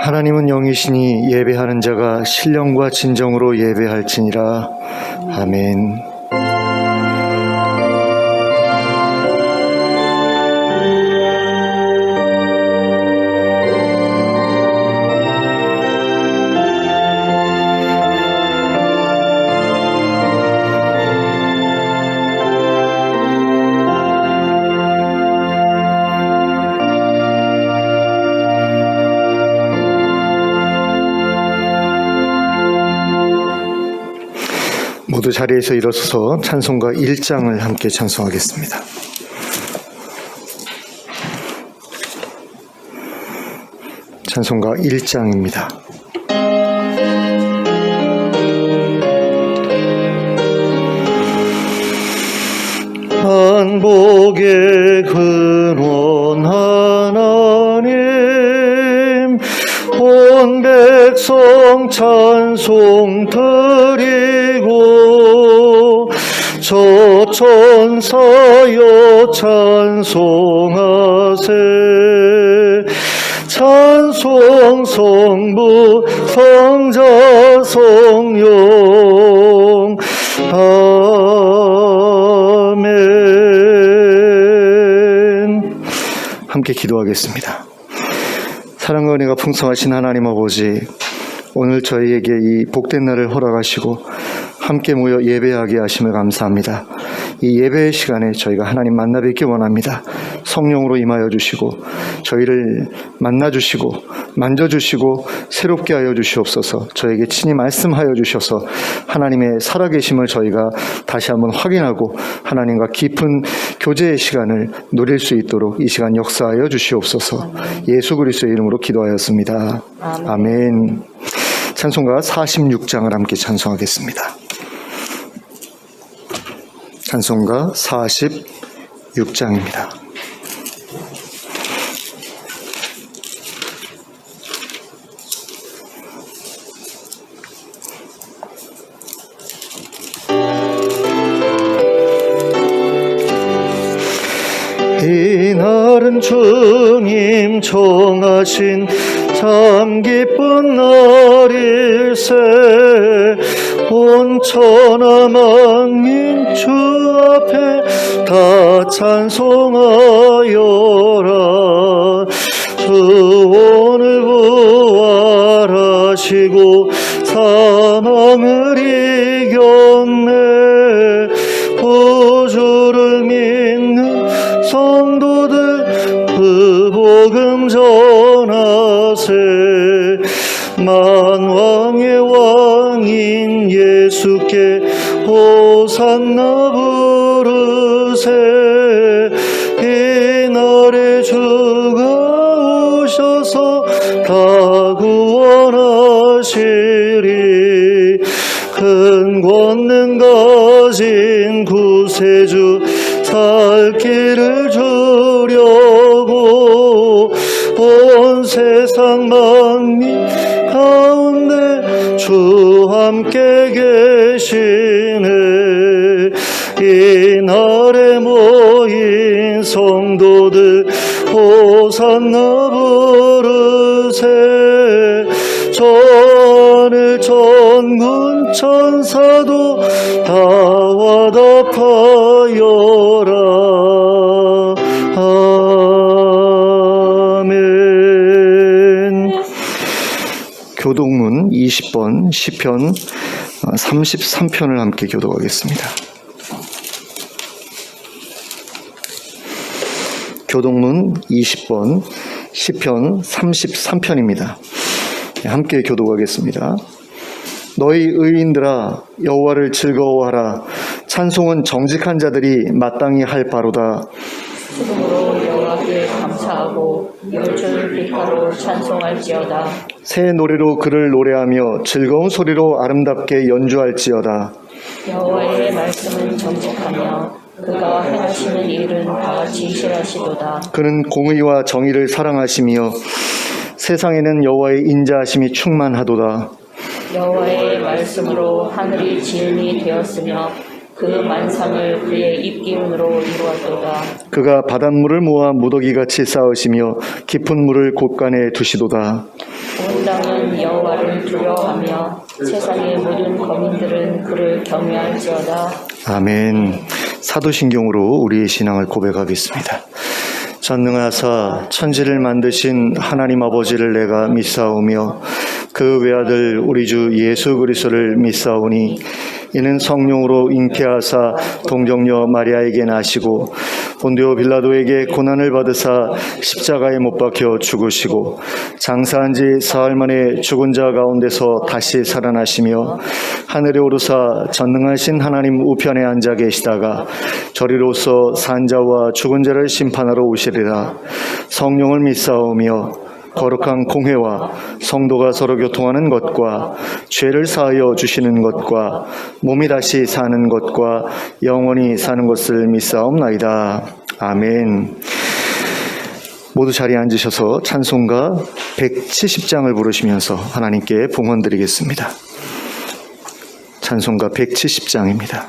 하나님은 영이시니 예배하는 자가 신령과 진정으로 예배할지니라. 아멘. 모두 자리에서 일어서서 찬송가 1장을 함께 찬송하겠습니다. 찬송가 1장입니다. 만복의 근원 하나님, 온 백성 찬송 드리고 저 천사여 찬송하세. 찬송 성부 성자 성령 아멘. 함께 기도하겠습니다. 사랑과 은혜가 풍성하신 하나님 아버지, 오늘 저희에게 이 복된 날을 허락하시고 함께 모여 예배하게 하심을 감사합니다. 이 예배의 시간에 저희가 하나님 만나 뵙기 원합니다. 성령으로 임하여 주시고 저희를 만나 주시고 만져주시고 새롭게 하여 주시옵소서. 저에게 친히 말씀하여 주셔서 하나님의 살아계심을 저희가 다시 한번 확인하고 하나님과 깊은 교제의 시간을 누릴 수 있도록 이 시간 역사하여 주시옵소서. 예수 그리스도의 이름으로 기도하였습니다. 아멘. 찬송가 46장을 함께 찬송하겠습니다. 찬송가 46장입니다. 이날은 주님 정하신 참 기쁜 날일세. 온 천하 만민 주 앞에 다 찬송하여라. 주 오늘 부활하시고 사망을 이겼네. 구주를 믿는 성도들 그 복음 전하세. 만왕의 왕인 예수께 호산나 부르세. 이날에 주가 오셔서 다 구원하시리. 큰 권능 가진 구세주 살 길을 주려고 온 세상 만민 가운데 주 함께 계시네. 이날에 모인 성도들 호산나 부르세. 전을 전군 천사도 다 와답하여라. 아멘. 교독문 20번 시편 33편을 함께 교독하겠습니다. 교독문 20번 시편 33편입니다. 함께 교독하겠습니다. 너희 의인들아 여호와를 즐거워하라. 찬송은 정직한 자들이 마땅히 할 바로다. 수금으로 여호와께 감사하고 열줄 비파로 찬송할지어다. 새 노래로 그를 노래하며 즐거운 소리로 아름답게 연주할지어다. 여호와의 말씀은 정직하며 그가 행하시는 일은 다 진실하시도다. 그는 공의와 정의를 사랑하시며 세상에는 여호와의 인자하심이 충만하도다. 여호와의 말씀으로 하늘이 지음이 되었으며 그 만상을 그의 입기운으로 이루었도다. 그가 바닷물을 모아 무더기같이 쌓으시며 깊은 물을 곳간에 두시도다. 온 땅은 여호와를 두려워하며 세상의 모든 거민들은 그를 경외할지어다. 아멘. 사도신경으로 우리의 신앙을 고백하겠습니다. 전능하사 천지를 만드신 하나님 아버지를 내가 믿사오며 그 외아들 우리 주 예수 그리스도를 믿사오니 이는 성령으로 잉태하사 동정녀 마리아에게 나시고 본디오 빌라도에게 고난을 받으사 십자가에 못 박혀 죽으시고 장사한 지 사흘 만에 죽은 자 가운데서 다시 살아나시며 하늘에 오르사 전능하신 하나님 우편에 앉아 계시다가 저리로서 산자와 죽은 자를 심판하러 오시리라. 성령을 믿사오며 거룩한 공회와 성도가 서로 교통하는 것과 죄를 사하여 주시는 것과 몸이 다시 사는 것과 영원히 사는 것을 믿사옵나이다. 아멘. 모두 자리에 앉으셔서 찬송가 170장을 부르시면서 하나님께 봉헌 드리겠습니다. 찬송가 170장입니다.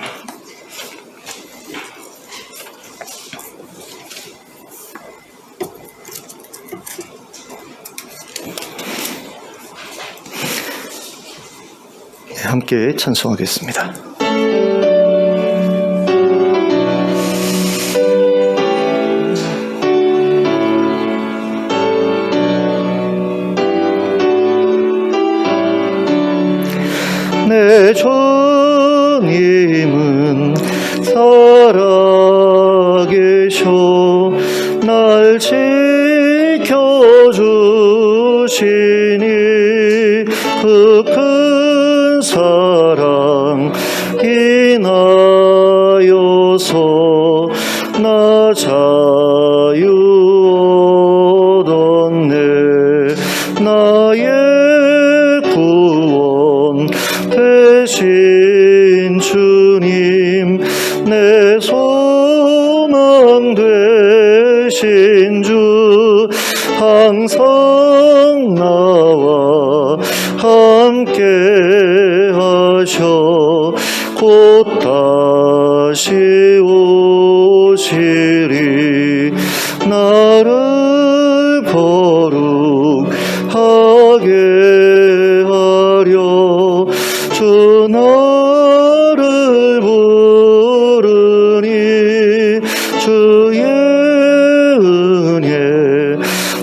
함께 찬송하겠습니다. 내 주님은 살아계셔 날 지켜주시니 그 큰 사랑 인하여서 나 자유 얻었네. 나의 구원 되신 주님 내 소망 되신 주 항상 나와 함께 하셔 곧 다시 오시리. 나를 거룩하게 하려 주 나를 부르니 주의 은혜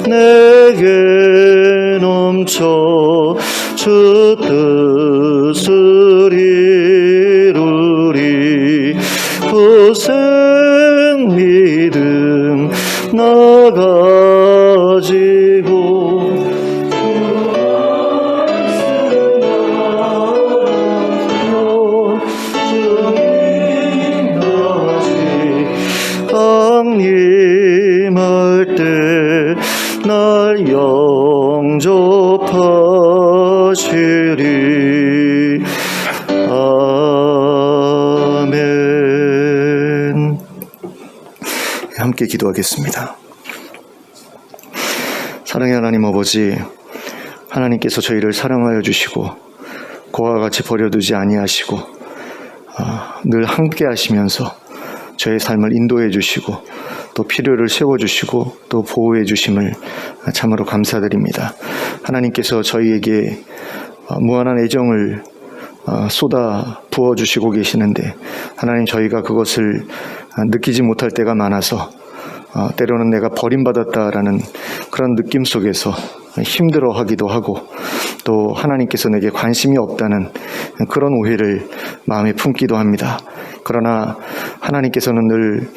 내게 넘쳐 주 뜻을 이루리. 고생 믿음 나가지고 주님 다시 강림할 때 날 영접하시리. 아멘. 함께 기도하겠습니다. 사랑의 하나님 아버지, 하나님께서 저희를 사랑하여 주시고 고와 같이 버려두지 아니하시고 늘 함께 하시면서 저의 삶을 인도해 주시고 또 필요를 세워주시고 또 보호해 주심을 참으로 감사드립니다. 하나님께서 저희에게 무한한 애정을 쏟아 부어주시고 계시는데 하나님 저희가 그것을 느끼지 못할 때가 많아서 때로는 내가 버림받았다라는 그런 느낌 속에서 힘들어하기도 하고 또 하나님께서 내게 관심이 없다는 그런 오해를 마음에 품기도 합니다. 그러나 하나님께서는 늘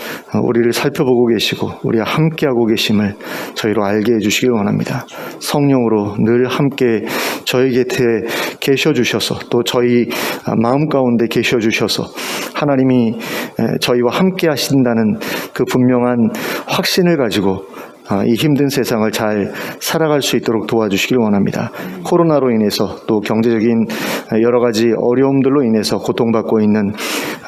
우리를 살펴보고 계시고 우리와 함께하고 계심을 저희로 알게 해주시길 원합니다. 성령으로 늘 함께 저희 곁에 계셔주셔서 또 저희 마음 가운데 계셔주셔서 하나님이 저희와 함께 하신다는 그 분명한 확신을 가지고 이 힘든 세상을 잘 살아갈 수 있도록 도와주시길 원합니다. 코로나로 인해서 또 경제적인 여러 가지 어려움들로 인해서 고통받고 있는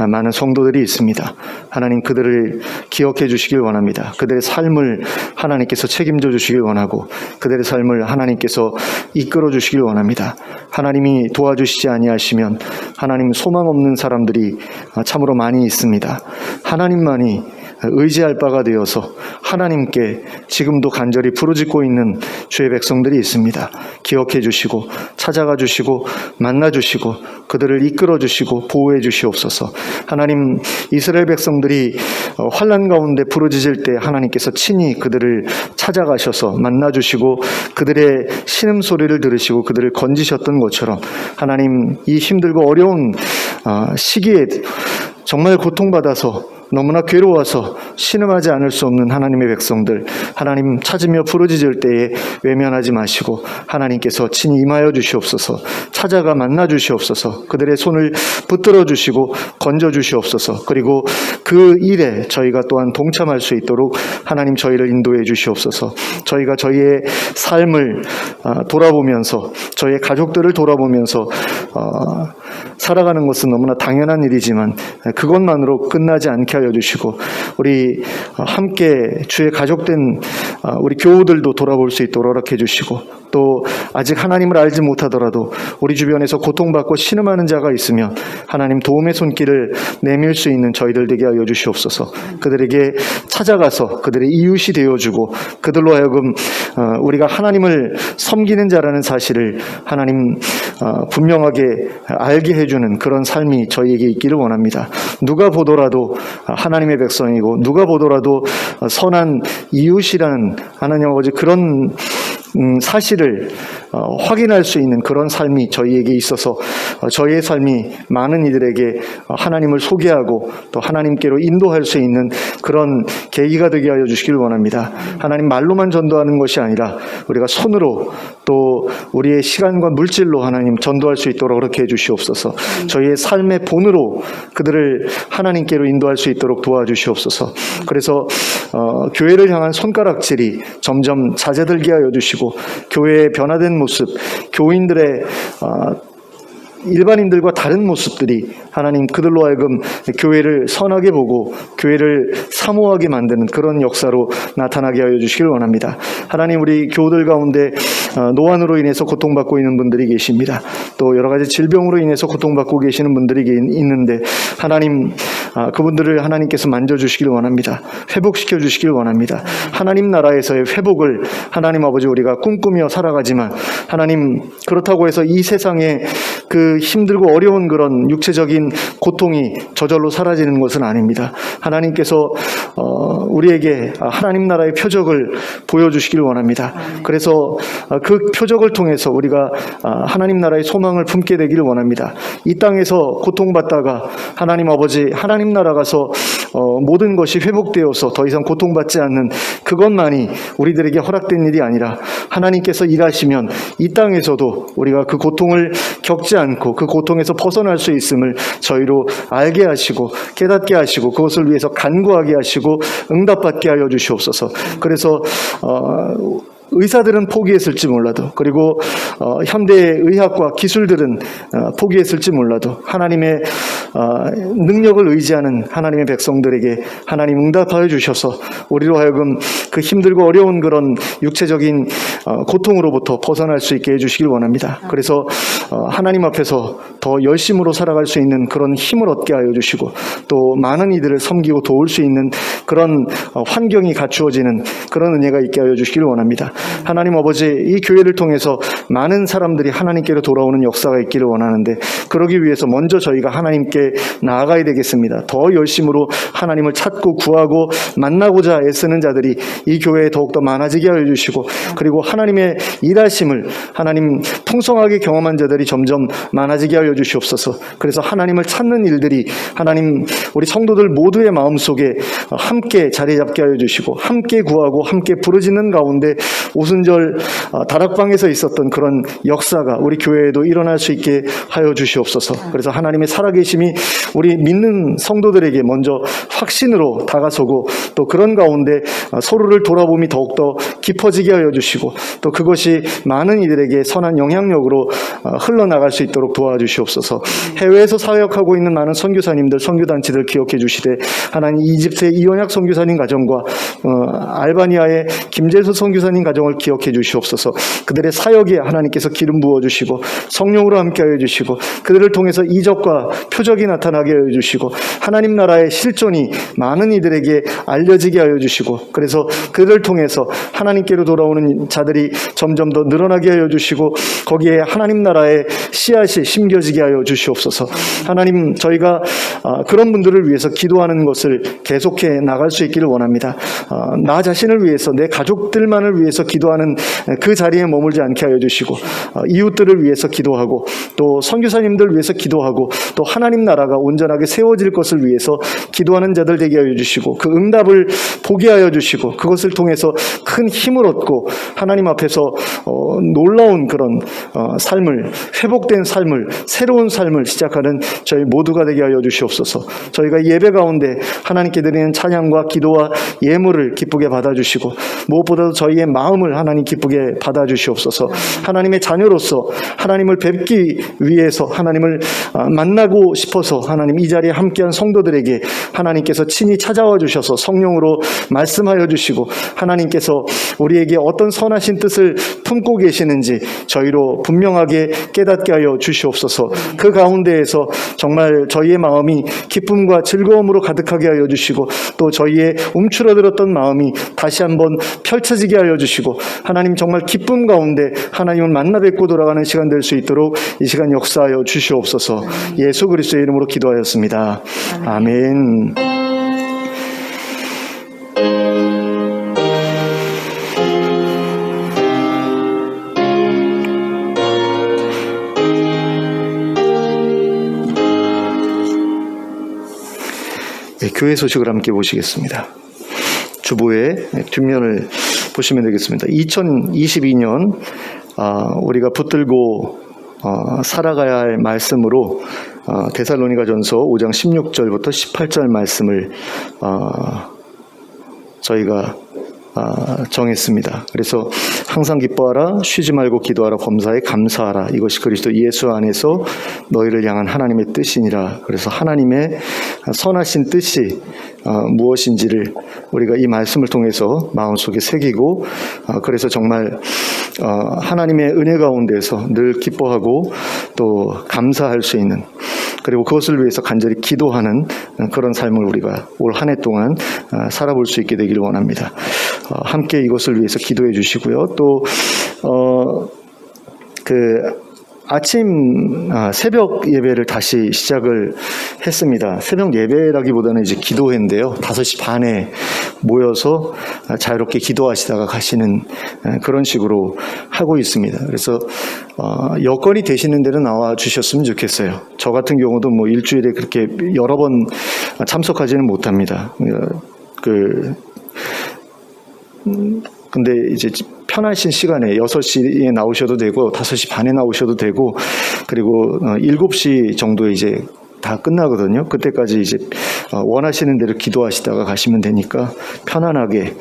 많은 성도들이 있습니다. 하나님 그들을 기억해 주시길 원합니다. 그들의 삶을 하나님께서 책임져 주시길 원하고 그들의 삶을 하나님께서 이끌어 주시길 원합니다. 하나님이 도와주시지 아니하시면 하나님 소망 없는 사람들이 참으로 많이 있습니다. 하나님만이 의지할 바가 되어서 하나님께 지금도 간절히 부르짖고 있는 주의 백성들이 있습니다. 기억해 주시고 찾아가 주시고 만나 주시고 그들을 이끌어 주시고 보호해 주시옵소서. 하나님 이스라엘 백성들이 환난 가운데 부르짖을 때 하나님께서 친히 그들을 찾아가셔서 만나 주시고 그들의 신음소리를 들으시고 그들을 건지셨던 것처럼 하나님 이 힘들고 어려운 시기에 정말 고통받아서 너무나 괴로워서 신음하지 않을 수 없는 하나님의 백성들, 하나님 찾으며 부르짖을 때에 외면하지 마시고 하나님께서 친히 임하여 주시옵소서. 찾아가 만나 주시옵소서. 그들의 손을 붙들어 주시고 건져 주시옵소서. 그리고 그 일에 저희가 또한 동참할 수 있도록 하나님 저희를 인도해 주시옵소서. 저희가 저희의 삶을 돌아보면서 저희의 가족들을 돌아보면서 살아가는 것은 너무나 당연한 일이지만 그것만으로 끝나지 않게 하여 주시고 우리 함께 주의 가족된 우리 교우들도 돌아볼 수 있도록 허락해 주시고 또 아직 하나님을 알지 못하더라도 우리 주변에서 고통받고 신음하는 자가 있으면 하나님 도움의 손길을 내밀 수 있는 저희들 되게 하여 주시옵소서. 그들에게 찾아가서 그들의 이웃이 되어주고 그들로 하여금 우리가 하나님을 섬기는 자라는 사실을 하나님 분명하게 알게 해주는 그런 삶이 저희에게 있기를 원합니다. 누가 보더라도 하나님의 백성이고 누가 보더라도 선한 이웃이라는 하나님 아버지 그런 사실을 확인할 수 있는 그런 삶이 저희에게 있어서 저희의 삶이 많은 이들에게 하나님을 소개하고 또 하나님께로 인도할 수 있는 그런 계기가 되게 하여 주시길 원합니다. 하나님 말로만 전도하는 것이 아니라 우리가 손으로 또 우리의 시간과 물질로 하나님 전도할 수 있도록 그렇게 해주시옵소서. 저희의 삶의 본으로 그들을 하나님께로 인도할 수 있도록 도와주시옵소서. 그래서 교회를 향한 손가락질이 점점 잦아들게 하여 주시고 교회의 변화된 모습, 교인들의 일반인들과 다른 모습들이 하나님 그들로 하여금 교회를 선하게 보고 교회를 사모하게 만드는 그런 역사로 나타나게 하여 주시길 원합니다. 하나님 우리 교우들 가운데 노안으로 인해서 고통받고 있는 분들이 계십니다. 또 여러 가지 질병으로 인해서 고통받고 계시는 분들이 있는데 하나님 그분들을 하나님께서 만져주시길 원합니다. 회복시켜 주시길 원합니다. 하나님 나라에서의 회복을 하나님 아버지 우리가 꿈꾸며 살아가지만 하나님 그렇다고 해서 이 세상에 그 힘들고 어려운 그런 육체적인 고통이 저절로 사라지는 것은 아닙니다. 하나님께서 우리에게 하나님 나라의 표적을 보여주시길 원합니다. 그래서 그 표적을 통해서 우리가 하나님 나라의 소망을 품게 되기를 원합니다. 이 땅에서 고통받다가 하나님 아버지 하나님 나라 가서 모든 것이 회복되어서 더 이상 고통받지 않는 그것만이 우리들에게 허락된 일이 아니라 하나님께서 일하시면 이 땅에서도 우리가 그 고통을 겪지 않고 그 고통에서 벗어날 수 있음을 저희로 알게 하시고 깨닫게 하시고 그것을 위해서 간구하게 하시고 응답받게 하여 주시옵소서. 그래서 의사들은 포기했을지 몰라도 그리고 현대의 의학과 기술들은 포기했을지 몰라도 하나님의 능력을 의지하는 하나님의 백성들에게 하나님 응답하여 주셔서 우리로 하여금 그 힘들고 어려운 그런 육체적인 고통으로부터 벗어날 수 있게 해주시길 원합니다. 그래서 하나님 앞에서 더 열심으로 살아갈 수 있는 그런 힘을 얻게 하여 주시고 또 많은 이들을 섬기고 도울 수 있는 그런 환경이 갖추어지는 그런 은혜가 있게 하여 주시길 원합니다. 하나님 아버지 이 교회를 통해서 많은 사람들이 하나님께로 돌아오는 역사가 있기를 원하는데 그러기 위해서 먼저 저희가 하나님께 나아가야 되겠습니다. 더 열심으로 하나님을 찾고 구하고 만나고자 애쓰는 자들이 이 교회에 더욱더 많아지게 하여 주시고 그리고 하나님의 일하심을 하나님 풍성하게 경험한 자들이 점점 많아지게 하여 주시옵소서. 그래서 하나님을 찾는 일들이 하나님 우리 성도들 모두의 마음속에 함께 자리 잡게 하여 주시고 함께 구하고 함께 부르짖는 가운데 오순절 다락방에서 있었던 그런 역사가 우리 교회에도 일어날 수 있게 하여 주시옵소서. 그래서 하나님의 살아계심이 우리 믿는 성도들에게 먼저 확신으로 다가서고 또 그런 가운데 서로를 돌아봄이 더욱더 깊어지게 하여 주시고 또 그것이 많은 이들에게 선한 영향력으로 흘러나갈 수 있도록 도와주시옵소서. 해외에서 사역하고 있는 많은 선교사님들, 선교단체들 기억해 주시되 하나님 이집트의 이원약 선교사님 가정과 알바니아의 김재수 선교사님 가정을 기억해 주시옵소서. 그들의 사역에 하나님께서 기름 부어주시고 성령으로 함께하여 주시고 그들을 통해서 이적과 표적이 나타나게 하여 주시고 하나님 나라의 실존이 많은 이들에게 알려지게 하여 주시고 그래서 그들을 통해서 하나님께로 돌아오는 자들이 점점 더 늘어나게 하여 주시고 거기에 하나님 나라의 씨앗이 심겨지게 하여 주시옵소서. 하나님 저희가 그런 분들을 위해서 기도하는 것을 계속해 나갈 수 있기를 원합니다. 나 자신을 위해서 내 가족들만을 위해서 기도하는 그 자리에 머물지 않게 하여 주시고 이웃들을 위해서 기도하고 또 선교사님들 위해서 기도하고 또 하나님 나라가 온전하게 세워질 것을 위해서 기도하는 자들 되게 하여 주시고 그 응답을 보게 하여 주시고 그것을 통해서 큰 힘을 얻고 하나님 앞에서 놀라운 그런 삶을 회복된 삶을 새로운 삶을 시작하는 저희 모두가 되게 하여 주시옵소서. 저희가 예배 가운데 하나님께 드리는 찬양과 기도와 예물을 기쁘게 받아주시고 무엇보다도 저희의 마음을 하나님 기쁘게 받아주시옵소서. 하나님의 자녀로서 하나님을 뵙기 위해서 하나님을 만나고 싶어서 하나님 이 자리에 함께한 성도들에게 하나님께서 친히 찾아와 주셔서 성령으로 말씀하여 주시고 하나님께서 우리에게 어떤 선하신 뜻을 품고 계시는지 저희로 분명하게 깨닫게 하여 주시옵소서. 그 가운데에서 정말 저희의 마음이 기쁨과 즐거움으로 가득하게 하여 주시고 또 저희의 움츠러들었던 마음이 다시 한번 펼쳐지게 하여 주시고 하나님 정말 기쁨 가운데 하나님을 만나 뵙고 돌아가는 시간 될 수 있도록 이 시간 역사하여 주시옵소서. 예수 그리스도의 이름으로 기도하였습니다. 아멘. 교회 소식을 함께 보시겠습니다. 주보의 뒷면을 보시면 되겠습니다. 2022년 우리가 붙들고 살아가야 할 말씀으로 데살로니가전서 5장 16절부터 18절 말씀을 저희가 정했습니다. 그래서 항상 기뻐하라, 쉬지 말고 기도하라, 범사에 감사하라. 이것이 그리스도 예수 안에서 너희를 향한 하나님의 뜻이니라. 그래서 하나님의 선하신 뜻이 무엇인지를 우리가 이 말씀을 통해서 마음속에 새기고 그래서 정말 하나님의 은혜 가운데서 늘 기뻐하고 또 감사할 수 있는 그리고 그것을 위해서 간절히 기도하는 그런 삶을 우리가 올 한 해 동안 살아볼 수 있게 되기를 원합니다. 함께 이것을 위해서 기도해 주시고요. 또 아침 새벽 예배를 다시 시작을 했습니다. 새벽 예배라기보다는 이제 기도회인데요. 5시 반에 모여서 자유롭게 기도하시다가 가시는 그런 식으로 하고 있습니다. 그래서 여건이 되시는 데는 나와 주셨으면 좋겠어요. 저 같은 경우도 뭐 일주일에 그렇게 여러 번 참석하지는 못합니다. 근데 이제 편하신 시간에 6시에 나오셔도 되고 5시 반에 나오셔도 되고 그리고 7시 정도에 이제 다 끝나거든요. 그때까지 이제 원하시는 대로 기도하시다가 가시면 되니까 편안하게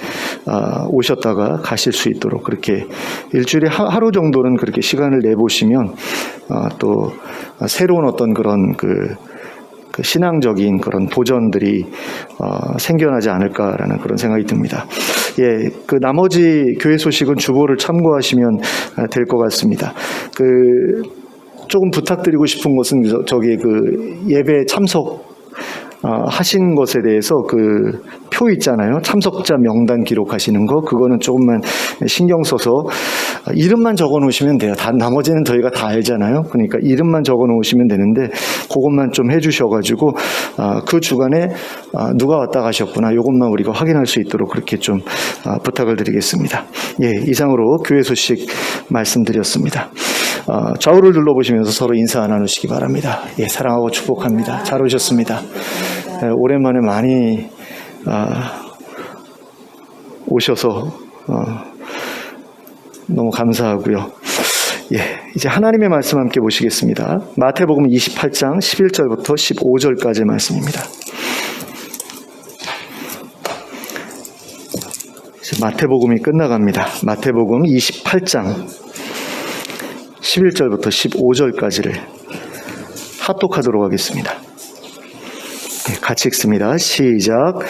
오셨다가 가실 수 있도록 그렇게 일주일에 하루 정도는 그렇게 시간을 내보시면 또 새로운 어떤 그런 그 신앙적인 그런 도전들이 생겨나지 않을까라는 그런 생각이 듭니다. 예, 그 나머지 교회 소식은 주보를 참고하시면 될 것 같습니다. 조금 부탁드리고 싶은 것은 저기 예배 참석 하신 것에 대해서 표 있잖아요. 참석자 명단 기록하시는 거 그거는 조금만 신경 써서 이름만 적어 놓으시면 돼요. 나머지는 저희가 다 알잖아요. 그러니까 이름만 적어 놓으시면 되는데 그것만 좀 해주셔가지고 그 주간에 누가 왔다 가셨구나 이것만 우리가 확인할 수 있도록 그렇게 좀 부탁을 드리겠습니다. 예, 이상으로 교회 소식 말씀드렸습니다. 좌우를 둘러보시면서 서로 인사 나누시기 바랍니다. 예, 사랑하고 축복합니다. 잘 오셨습니다. 오랜만에 많이 오셔서 너무 감사하고요. 예, 이제 하나님의 말씀 함께 보시겠습니다. 마태복음 28장 11절부터 15절까지의 말씀입니다. 이제 마태복음이 끝나갑니다. 마태복음 28장 11절부터 15절까지를 합독하도록 하겠습니다. 같이 읽습니다. 시작.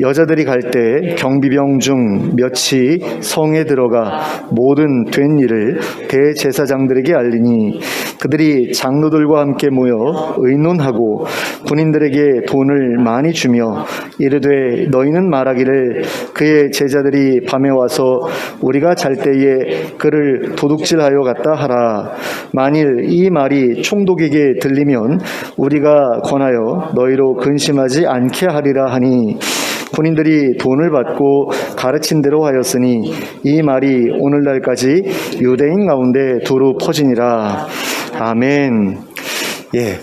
여자들이 갈 때 경비병 중 몇이 성에 들어가 모든 된 일을 대제사장들에게 알리니 그들이 장로들과 함께 모여 의논하고 군인들에게 돈을 많이 주며 이르되 너희는 말하기를 그의 제자들이 밤에 와서 우리가 잘 때에 그를 도둑질하여 갔다 하라. 만일 이 말이 총독에게 들리면 우리가 권하여 너희로 근심하지 않게 하리라 하니 군인들이 돈을 받고 가르친 대로 하였으니 이 말이 오늘날까지 유대인 가운데 두루 퍼지니라. 아멘. 예.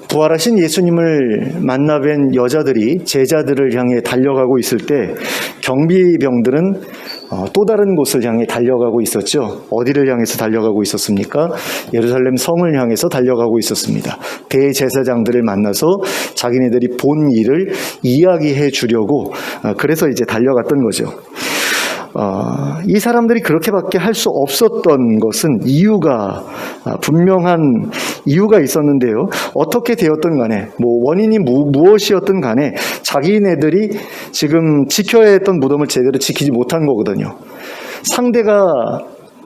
부활하신 예수님을 만나 뵌 여자들이 제자들을 향해 달려가고 있을 때 경비병들은 또 다른 곳을 향해 달려가고 있었죠. 어디를 향해서 달려가고 있었습니까? 예루살렘 성을 향해서 달려가고 있었습니다. 대제사장들을 만나서 자기네들이 본 일을 이야기해 주려고 그래서 이제 달려갔던 거죠. 이 사람들이 그렇게밖에 할 수 없었던 것은 분명한 이유가 있었는데요. 어떻게 되었든 간에 원인이 무엇이었든 간에 자기네들이 지금 지켜야 했던 무덤을 제대로 지키지 못한 거거든요. 상대가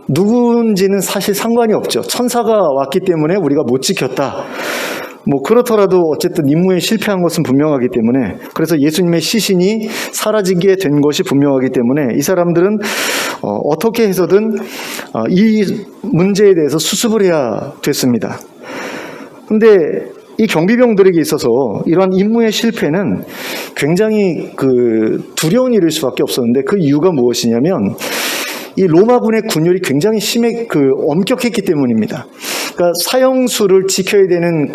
누군지는 사실 상관이 없죠. 천사가 왔기 때문에 우리가 못 지켰다. 그렇더라도 어쨌든 임무에 실패한 것은 분명하기 때문에, 그래서 예수님의 시신이 사라지게 된 것이 분명하기 때문에 이 사람들은 어떻게 해서든 이 문제에 대해서 수습을 해야 됐습니다. 근데 이 경비병들에게 있어서 이러한 임무의 실패는 굉장히 두려운 일일 수밖에 없었는데, 그 이유가 무엇이냐면 이 로마군의 군율이 굉장히 엄격했기 때문입니다. 그러니까 사형수를 지켜야 되는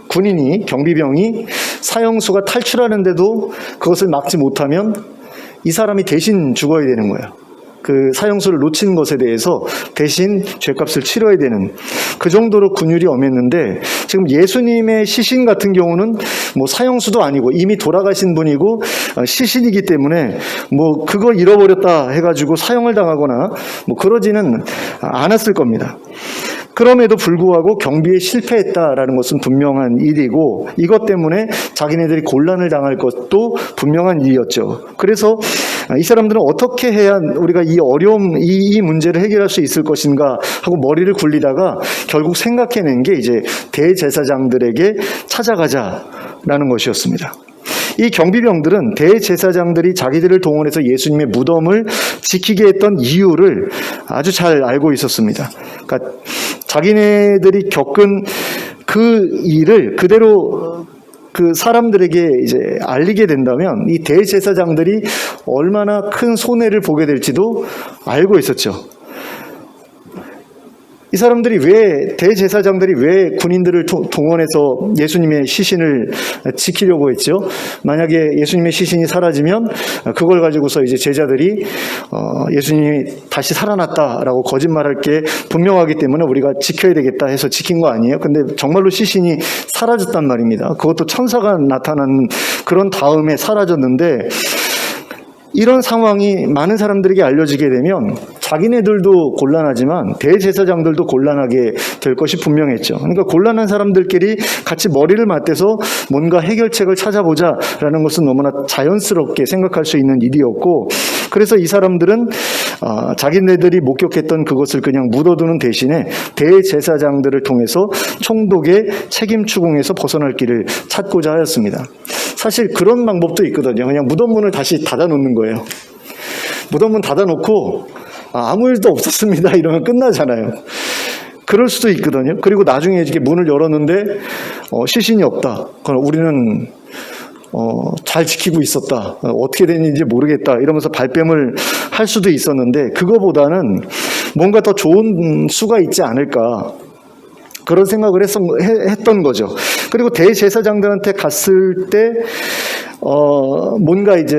군인이, 경비병이 사형수가 탈출하는데도 그것을 막지 못하면 이 사람이 대신 죽어야 되는 거예요. 그 사형수를 놓친 것에 대해서 대신 죄값을 치러야 되는, 그 정도로 군율이 엄했는데, 지금 예수님의 시신 같은 경우는 사형수도 아니고 이미 돌아가신 분이고 시신이기 때문에 그거 잃어버렸다 해가지고 사형을 당하거나 그러지는 않았을 겁니다. 그럼에도 불구하고 경비에 실패했다라는 것은 분명한 일이고, 이것 때문에 자기네들이 곤란을 당할 것도 분명한 일이었죠. 그래서 이 사람들은 어떻게 해야 우리가 이 어려움, 이 문제를 해결할 수 있을 것인가 하고 머리를 굴리다가 결국 생각해낸 게 이제 대제사장들에게 찾아가자라는 것이었습니다. 이 경비병들은 대제사장들이 자기들을 동원해서 예수님의 무덤을 지키게 했던 이유를 아주 잘 알고 있었습니다. 그러니까 자기네들이 겪은 그 일을 그대로 그 사람들에게 이제 알리게 된다면 이 대제사장들이 얼마나 큰 손해를 보게 될지도 알고 있었죠. 이 사람들이 대제사장들이 왜 군인들을 동원해서 예수님의 시신을 지키려고 했죠? 만약에 예수님의 시신이 사라지면 그걸 가지고서 이제 제자들이 예수님이 다시 살아났다라고 거짓말할 게 분명하기 때문에 우리가 지켜야 되겠다 해서 지킨 거 아니에요? 근데 정말로 시신이 사라졌단 말입니다. 그것도 천사가 나타난 그런 다음에 사라졌는데, 이런 상황이 많은 사람들에게 알려지게 되면 자기네들도 곤란하지만 대제사장들도 곤란하게 될 것이 분명했죠. 그러니까 곤란한 사람들끼리 같이 머리를 맞대서 뭔가 해결책을 찾아보자라는 것은 너무나 자연스럽게 생각할 수 있는 일이었고, 그래서 이 사람들은 자기네들이 목격했던 그것을 그냥 묻어두는 대신에 대제사장들을 통해서 총독의 책임 추궁에서 벗어날 길을 찾고자 하였습니다. 사실 그런 방법도 있거든요. 그냥 무덤문을 다시 닫아놓는 거예요. 무덤문 닫아놓고 아무 일도 없었습니다 이러면 끝나잖아요. 그럴 수도 있거든요. 그리고 나중에 이렇게 문을 열었는데 시신이 없다. 그럼 우리는 잘 지키고 있었다. 어떻게 됐는지 모르겠다. 이러면서 발뺌을 할 수도 있었는데, 그거보다는 뭔가 더 좋은 수가 있지 않을까. 그런 생각을 했던 거죠. 그리고 대제사장들한테 갔을 때 뭔가 이제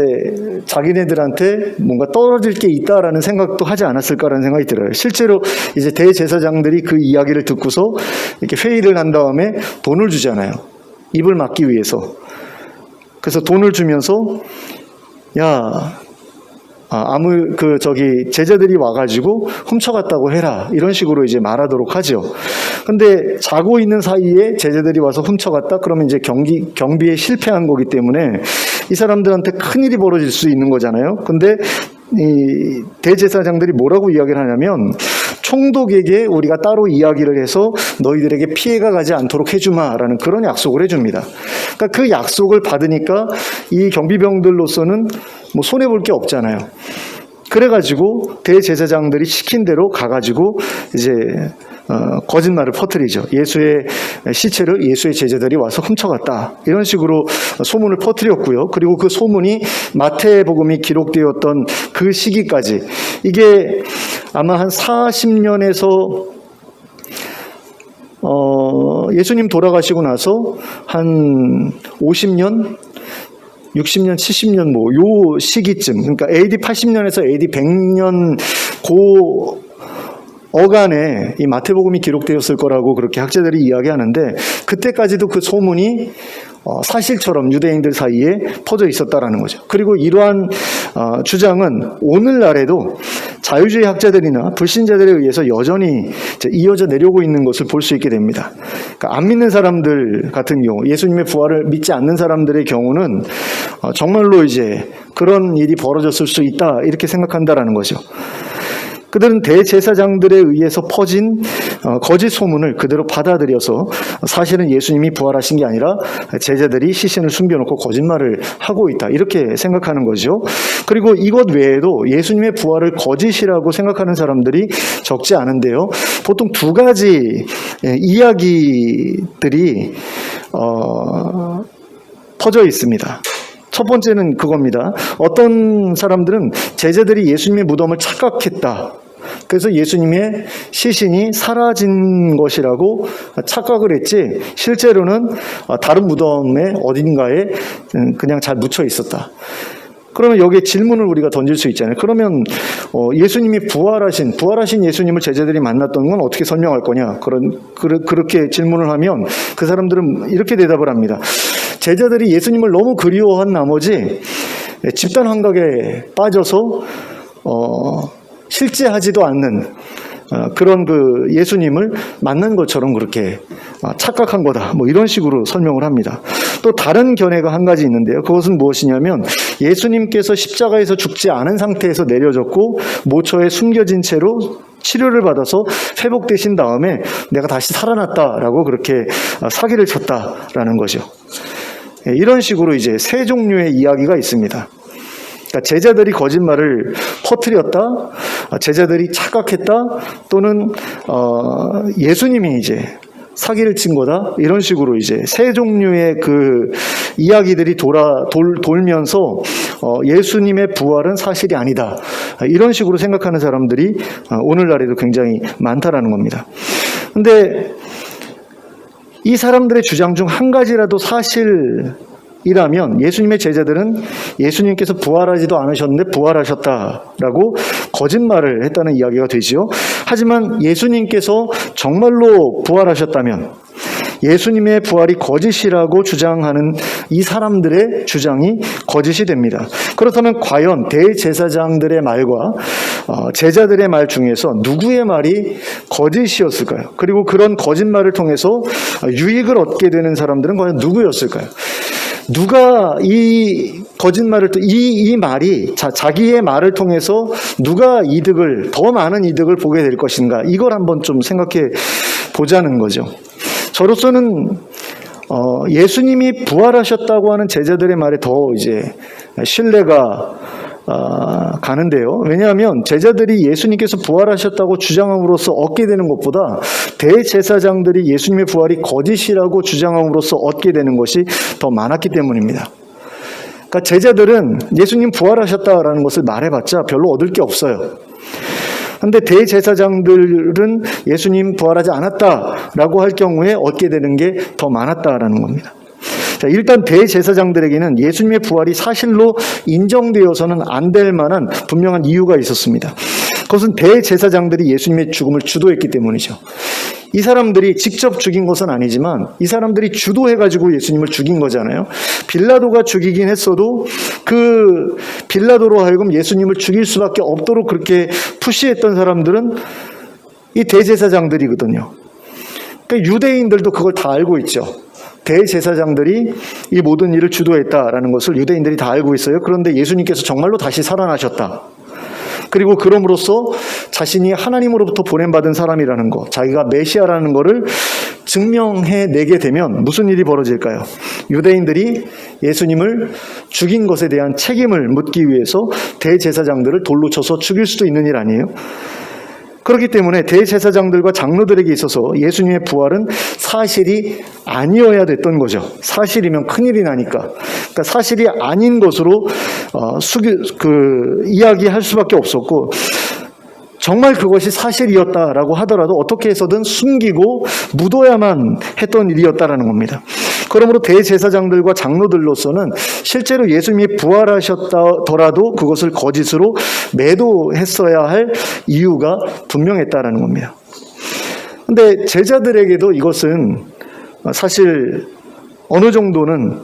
자기네들한테 뭔가 떨어질 게 있다라는 생각도 하지 않았을까라는 생각이 들어요. 실제로 이제 대제사장들이 그 이야기를 듣고서 이렇게 회의를 한 다음에 돈을 주잖아요. 입을 막기 위해서. 그래서 돈을 주면서 제자들이 와가지고 훔쳐갔다고 해라. 이런 식으로 이제 말하도록 하죠. 근데 자고 있는 사이에 제자들이 와서 훔쳐갔다? 그러면 이제 경비에 실패한 거기 때문에 이 사람들한테 큰일이 벌어질 수 있는 거잖아요. 근데 이 대제사장들이 뭐라고 이야기를 하냐면, 총독에게 우리가 따로 이야기를 해서 너희들에게 피해가 가지 않도록 해주마라는 그런 약속을 해줍니다. 그러니까 그 약속을 받으니까 이 경비병들로서는 뭐 손해볼 게 없잖아요. 그래가지고 대제사장들이 시킨 대로 가가지고 이제 거짓말을 퍼뜨리죠. 예수의 시체를 예수의 제자들이 와서 훔쳐갔다. 이런 식으로 소문을 퍼뜨렸고요. 그리고 그 소문이 마태복음이 기록되었던 그 시기까지, 이게 아마 한 40년에서 예수님 돌아가시고 나서 한 50년, 60년, 70년 요 시기쯤, 그러니까 AD 80년에서 AD 100년 어간에 이 마태복음이 기록되었을 거라고 그렇게 학자들이 이야기하는데, 그때까지도 그 소문이 사실처럼 유대인들 사이에 퍼져 있었다라는 거죠. 그리고 이러한 주장은 오늘날에도 자유주의 학자들이나 불신자들에 의해서 여전히 이어져 내려오고 있는 것을 볼 수 있게 됩니다. 그러니까 안 믿는 사람들 같은 경우, 예수님의 부활을 믿지 않는 사람들의 경우는 정말로 이제 그런 일이 벌어졌을 수 있다, 이렇게 생각한다라는 거죠. 그들은 대제사장들에 의해서 퍼진 거짓 소문을 그대로 받아들여서 사실은 예수님이 부활하신 게 아니라 제자들이 시신을 숨겨놓고 거짓말을 하고 있다, 이렇게 생각하는 거죠. 그리고 이것 외에도 예수님의 부활을 거짓이라고 생각하는 사람들이 적지 않은데요. 보통 두 가지 이야기들이 퍼져 있습니다. 첫 번째는 그겁니다. 어떤 사람들은 제자들이 예수님의 무덤을 착각했다. 그래서 예수님의 시신이 사라진 것이라고 착각을 했지, 실제로는 다른 무덤의 어딘가에 그냥 잘 묻혀 있었다. 그러면 여기에 질문을 우리가 던질 수 있잖아요. 그러면 예수님이 부활하신 예수님을 제자들이 만났던 건 어떻게 설명할 거냐? 그렇게 질문을 하면 그 사람들은 이렇게 대답을 합니다. 제자들이 예수님을 너무 그리워한 나머지 집단 환각에 빠져서 실제하지도 않는 그런 그 예수님을 만난 것처럼 그렇게 착각한 거다, 뭐 이런 식으로 설명을 합니다. 또 다른 견해가 한 가지 있는데요. 그것은 무엇이냐면, 예수님께서 십자가에서 죽지 않은 상태에서 내려졌고 모처에 숨겨진 채로 치료를 받아서 회복되신 다음에 내가 다시 살아났다라고 그렇게 사기를 쳤다라는 거죠. 이런 식으로 이제 세 종류의 이야기가 있습니다. 그러니까 제자들이 거짓말을 퍼뜨렸다, 제자들이 착각했다, 또는 예수님이 이제 사기를 친 거다, 이런 식으로 이제 세 종류의 그 이야기들이 돌면서 예수님의 부활은 사실이 아니다, 이런 식으로 생각하는 사람들이 오늘날에도 굉장히 많다라는 겁니다. 근데 이 사람들의 주장 중 한 가지라도 사실이라면, 예수님의 제자들은 예수님께서 부활하지도 않으셨는데 부활하셨다라고 거짓말을 했다는 이야기가 되지요. 하지만 예수님께서 정말로 부활하셨다면 예수님의 부활이 거짓이라고 주장하는 이 사람들의 주장이 거짓이 됩니다. 그렇다면 과연 대제사장들의 말과 제자들의 말 중에서 누구의 말이 거짓이었을까요? 그리고 그런 거짓말을 통해서 유익을 얻게 되는 사람들은 과연 누구였을까요? 누가 이 거짓말을, 이 말이 자기의 말을 통해서 누가 더 많은 이득을 보게 될 것인가, 이걸 한번 좀 생각해 보자는 거죠. 저로서는 예수님이 부활하셨다고 하는 제자들의 말에 더 이제 신뢰가 가는데요. 왜냐하면 제자들이 예수님께서 부활하셨다고 주장함으로써 얻게 되는 것보다 대제사장들이 예수님의 부활이 거짓이라고 주장함으로써 얻게 되는 것이 더 많았기 때문입니다. 그러니까 제자들은 예수님 부활하셨다라는 것을 말해봤자 별로 얻을 게 없어요. 그런데 대제사장들은 예수님 부활하지 않았다라고 할 경우에 얻게 되는 게 더 많았다라는 겁니다. 자, 일단 대제사장들에게는 예수님의 부활이 사실로 인정되어서는 안 될 만한 분명한 이유가 있었습니다. 그것은 대제사장들이 예수님의 죽음을 주도했기 때문이죠. 이 사람들이 직접 죽인 것은 아니지만 이 사람들이 주도해가지고 예수님을 죽인 거잖아요. 빌라도가 죽이긴 했어도 그 빌라도로 하여금 예수님을 죽일 수밖에 없도록 그렇게 푸시했던 사람들은 이 대제사장들이거든요. 그러니까 유대인들도 그걸 다 알고 있죠. 대제사장들이 이 모든 일을 주도했다라는 것을 유대인들이 다 알고 있어요. 그런데 예수님께서 정말로 다시 살아나셨다. 그리고 그럼으로써 자신이 하나님으로부터 보냄받은 사람이라는 것, 자기가 메시아라는 것을 증명해내게 되면 무슨 일이 벌어질까요? 유대인들이 예수님을 죽인 것에 대한 책임을 묻기 위해서 대제사장들을 돌로 쳐서 죽일 수도 있는 일 아니에요? 그렇기 때문에 대제사장들과 장로들에게 있어서 예수님의 부활은 사실이 아니어야 됐던 거죠. 사실이면 큰일이 나니까. 그러니까 사실이 아닌 것으로 이야기할 수밖에 없었고, 정말 그것이 사실이었다라고 하더라도 어떻게 해서든 숨기고 묻어야만 했던 일이었다라는 겁니다. 그러므로 대제사장들과 장로들로서는 실제로 예수님이 부활하셨더라도 그것을 거짓으로 매도했어야 할 이유가 분명했다라는 겁니다. 그런데 제자들에게도 이것은 사실 어느 정도는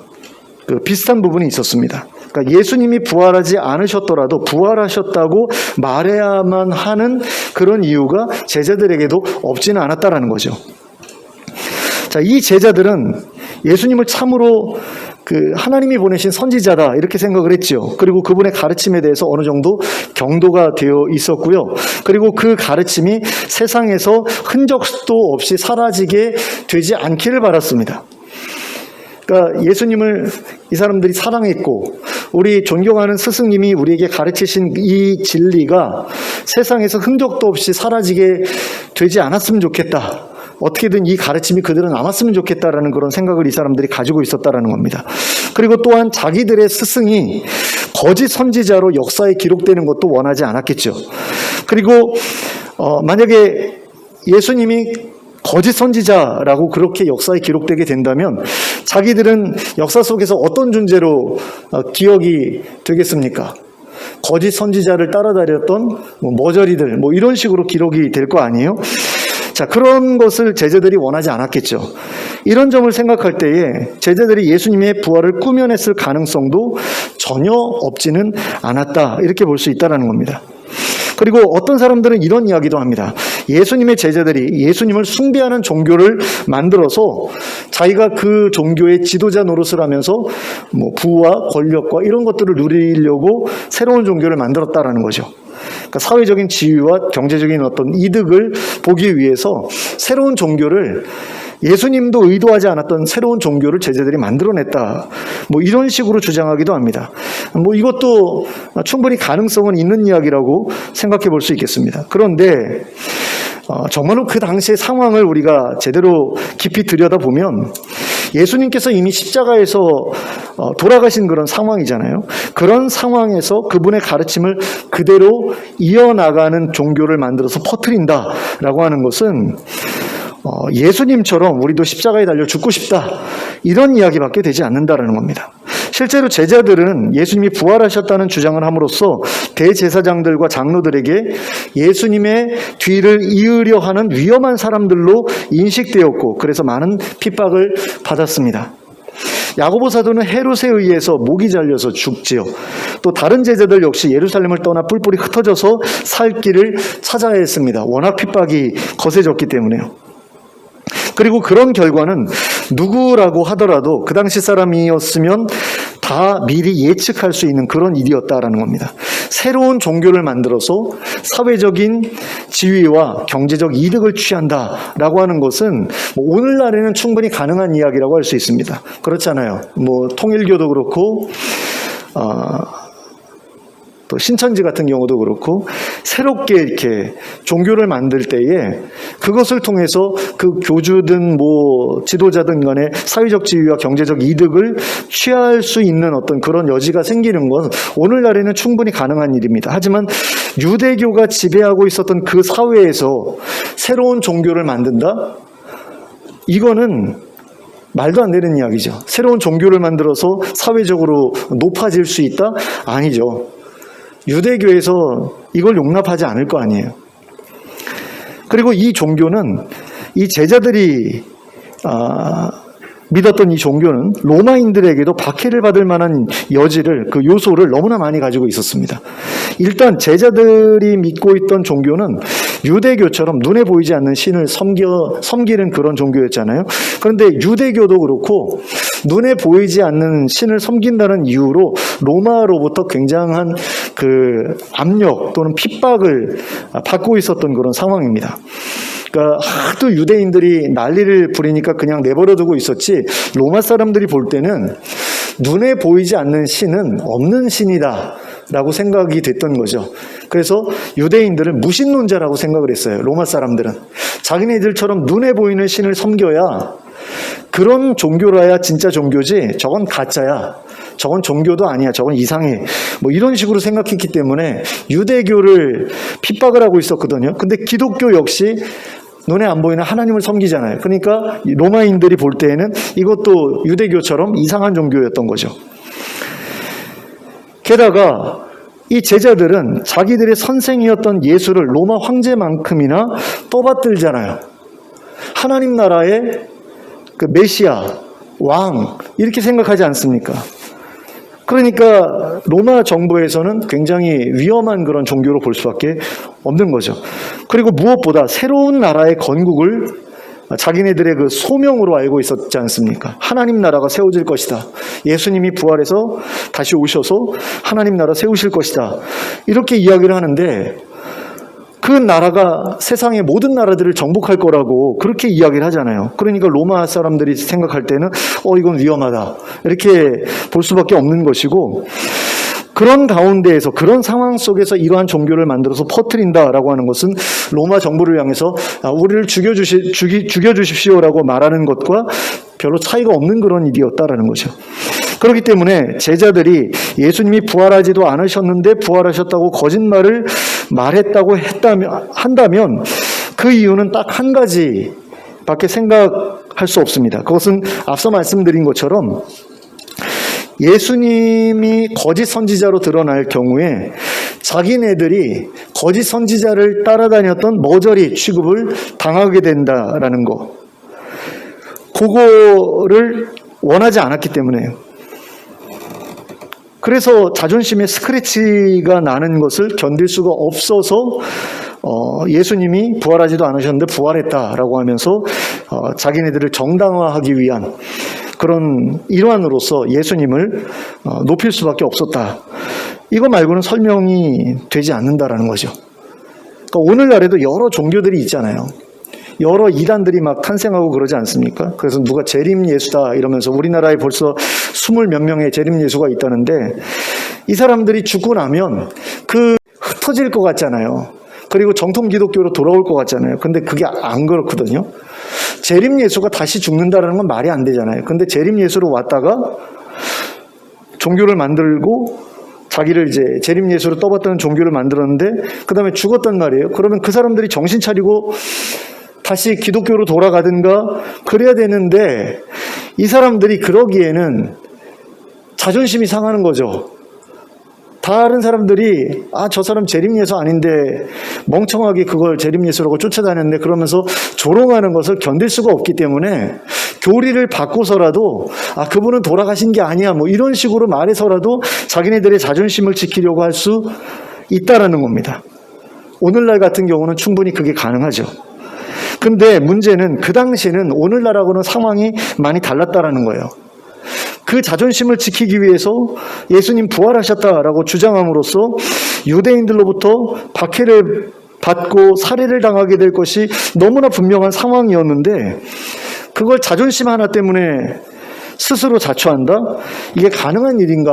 비슷한 부분이 있었습니다. 그러니까 예수님이 부활하지 않으셨더라도 부활하셨다고 말해야만 하는 그런 이유가 제자들에게도 없지는 않았다라는 거죠. 자, 이 제자들은 예수님을 참으로 하나님이 보내신 선지자다 이렇게 생각을 했죠. 그리고 그분의 가르침에 대해서 어느 정도 경도가 되어 있었고요. 그리고 그 가르침이 세상에서 흔적도 없이 사라지게 되지 않기를 바랐습니다. 그러니까 예수님을 이 사람들이 사랑했고 우리 존경하는 스승님이 우리에게 가르치신 이 진리가 세상에서 흔적도 없이 사라지게 되지 않았으면 좋겠다. 어떻게든 이 가르침이 그대로 남았으면 좋겠다라는 그런 생각을 이 사람들이 가지고 있었다라는 겁니다. 그리고 또한 자기들의 스승이 거짓 선지자로 역사에 기록되는 것도 원하지 않았겠죠. 그리고 만약에 예수님이 거짓 선지자라고 그렇게 역사에 기록되게 된다면 자기들은 역사 속에서 어떤 존재로 기억이 되겠습니까? 거짓 선지자를 따라다녔던 머저리들 이런 식으로 기록이 될 거 아니에요? 자, 그런 것을 제자들이 원하지 않았겠죠. 이런 점을 생각할 때에 제자들이 예수님의 부활을 꾸며냈을 가능성도 전혀 없지는 않았다 이렇게 볼 수 있다는 겁니다. 그리고 어떤 사람들은 이런 이야기도 합니다. 예수님의 제자들이 예수님을 숭배하는 종교를 만들어서 자기가 그 종교의 지도자 노릇을 하면서 부와 권력과 이런 것들을 누리려고 새로운 종교를 만들었다라는 거죠. 그러니까 사회적인 지위와 경제적인 어떤 이득을 보기 위해서 새로운 종교를 예수님도 의도하지 않았던 새로운 종교를 제자들이 만들어냈다. 이런 식으로 주장하기도 합니다. 이것도 충분히 가능성은 있는 이야기라고 생각해 볼 수 있겠습니다. 그런데 정말로 그 당시의 상황을 우리가 제대로 깊이 들여다보면 예수님께서 이미 십자가에서 돌아가신 그런 상황이잖아요. 그런 상황에서 그분의 가르침을 그대로 이어나가는 종교를 만들어서 퍼뜨린다라고 하는 것은 예수님처럼 우리도 십자가에 달려 죽고 싶다 이런 이야기밖에 되지 않는다라는 겁니다. 실제로 제자들은 예수님이 부활하셨다는 주장을 함으로써 대제사장들과 장로들에게 예수님의 뒤를 이으려 하는 위험한 사람들로 인식되었고 그래서 많은 핍박을 받았습니다. 야고보 사도는 헤롯에 의해서 목이 잘려서 죽지요. 또 다른 제자들 역시 예루살렘을 떠나 뿔뿔이 흩어져서 살 길을 찾아야 했습니다. 워낙 핍박이 거세졌기 때문에요. 그리고 그런 결과는 누구라고 하더라도 그 당시 사람이었으면 다 미리 예측할 수 있는 그런 일이었다라는 겁니다. 새로운 종교를 만들어서 사회적인 지위와 경제적 이득을 취한다라고 하는 것은 오늘날에는 충분히 가능한 이야기라고 할 수 있습니다. 그렇잖아요. 통일교도 그렇고 또 신천지 같은 경우도 그렇고 새롭게 이렇게 종교를 만들 때에 그것을 통해서 그 교주든 지도자든 간에 사회적 지위와 경제적 이득을 취할 수 있는 어떤 그런 여지가 생기는 건 오늘날에는 충분히 가능한 일입니다. 하지만 유대교가 지배하고 있었던 그 사회에서 새로운 종교를 만든다? 이거는 말도 안 되는 이야기죠. 새로운 종교를 만들어서 사회적으로 높아질 수 있다? 아니죠. 유대교에서 이걸 용납하지 않을 거 아니에요. 그리고 이 종교는 이 제자들이 믿었던 이 종교는 로마인들에게도 박해를 받을 만한 여지를, 그 요소를 너무나 많이 가지고 있었습니다. 일단 제자들이 믿고 있던 종교는 유대교처럼 눈에 보이지 않는 신을 섬기는 그런 종교였잖아요. 그런데 유대교도 그렇고 눈에 보이지 않는 신을 섬긴다는 이유로 로마로부터 굉장한 그 압력 또는 핍박을 받고 있었던 그런 상황입니다. 그러니까 하도 유대인들이 난리를 부리니까 그냥 내버려두고 있었지, 로마 사람들이 볼 때는 눈에 보이지 않는 신은 없는 신이다 라고 생각이 됐던 거죠. 그래서 유대인들을 무신론자라고 생각을 했어요. 로마 사람들은 자기네들처럼 눈에 보이는 신을 섬겨야 그런 종교라야 진짜 종교지, 저건 가짜야, 저건 종교도 아니야, 저건 이상해, 뭐 이런 식으로 생각했기 때문에 유대교를 핍박을 하고 있었거든요. 근데 기독교 역시 눈에 안 보이는 하나님을 섬기잖아요. 그러니까 로마인들이 볼 때에는 이것도 유대교처럼 이상한 종교였던 거죠. 게다가 이 제자들은 자기들의 선생이었던 예수를 로마 황제만큼이나 떠받들잖아요. 하나님 나라의 그 메시아, 왕, 이렇게 생각하지 않습니까? 그러니까 로마 정부에서는 굉장히 위험한 그런 종교로 볼 수밖에 없는 거죠. 그리고 무엇보다 새로운 나라의 건국을 자기네들의 그 소명으로 알고 있었지 않습니까? 하나님 나라가 세워질 것이다. 예수님이 부활해서 다시 오셔서 하나님 나라 세우실 것이다. 이렇게 이야기를 하는데 그 나라가 세상의 모든 나라들을 정복할 거라고 그렇게 이야기를 하잖아요. 그러니까 로마 사람들이 생각할 때는 이건 위험하다, 이렇게 볼 수밖에 없는 것이고, 그런 가운데에서, 그런 상황 속에서 이러한 종교를 만들어서 퍼뜨린다라고 하는 것은 로마 정부를 향해서 우리를 죽여주십시오라고 말하는 것과 별로 차이가 없는 그런 일이었다라는 거죠. 그렇기 때문에 제자들이 예수님이 부활하지도 않으셨는데 부활하셨다고 거짓말을 말했다고 한다면 그 이유는 딱 한 가지밖에 생각할 수 없습니다. 그것은 앞서 말씀드린 것처럼 예수님이 거짓 선지자로 드러날 경우에 자기네들이 거짓 선지자를 따라다녔던 머저리 취급을 당하게 된다라는 거, 그거를 원하지 않았기 때문에요. 그래서 자존심에 스크래치가 나는 것을 견딜 수가 없어서 예수님이 부활하지도 않으셨는데 부활했다라고 하면서 자기네들을 정당화하기 위한 그런 일환으로서 예수님을 높일 수밖에 없었다. 이거 말고는 설명이 되지 않는다라는 거죠. 그러니까 오늘날에도 여러 종교들이 있잖아요. 여러 이단들이 막 탄생하고 그러지 않습니까? 그래서 누가 재림 예수다 이러면서 우리나라에 벌써 20몇 명의 재림 예수가 있다는데, 이 사람들이 죽고 나면 흩어질 것 같잖아요. 그리고 정통 기독교로 돌아올 것 같잖아요. 근데 그게 안 그렇거든요. 재림 예수가 다시 죽는다라는 건 말이 안 되잖아요. 근데 재림 예수로 왔다가 종교를 만들고 자기를 이제 재림 예수로 떠받드는 종교를 만들었는데 그 다음에 죽었단 말이에요. 그러면 그 사람들이 정신 차리고 다시 기독교로 돌아가든가 그래야 되는데, 이 사람들이 그러기에는 자존심이 상하는 거죠. 다른 사람들이 저 사람 재림예수 아닌데 멍청하게 그걸 재림예수라고 쫓아다녔네 그러면서 조롱하는 것을 견딜 수가 없기 때문에 교리를 바꿔서라도 그분은 돌아가신 게 아니야 뭐 이런 식으로 말해서라도 자기네들의 자존심을 지키려고 할 수 있다라는 겁니다. 오늘날 같은 경우는 충분히 그게 가능하죠. 근데 문제는 그 당시에는 오늘날하고는 상황이 많이 달랐다라는 거예요. 그 자존심을 지키기 위해서 예수님 부활하셨다라고 주장함으로써 유대인들로부터 박해를 받고 살해를 당하게 될 것이 너무나 분명한 상황이었는데, 그걸 자존심 하나 때문에 스스로 자초한다? 이게 가능한 일인가?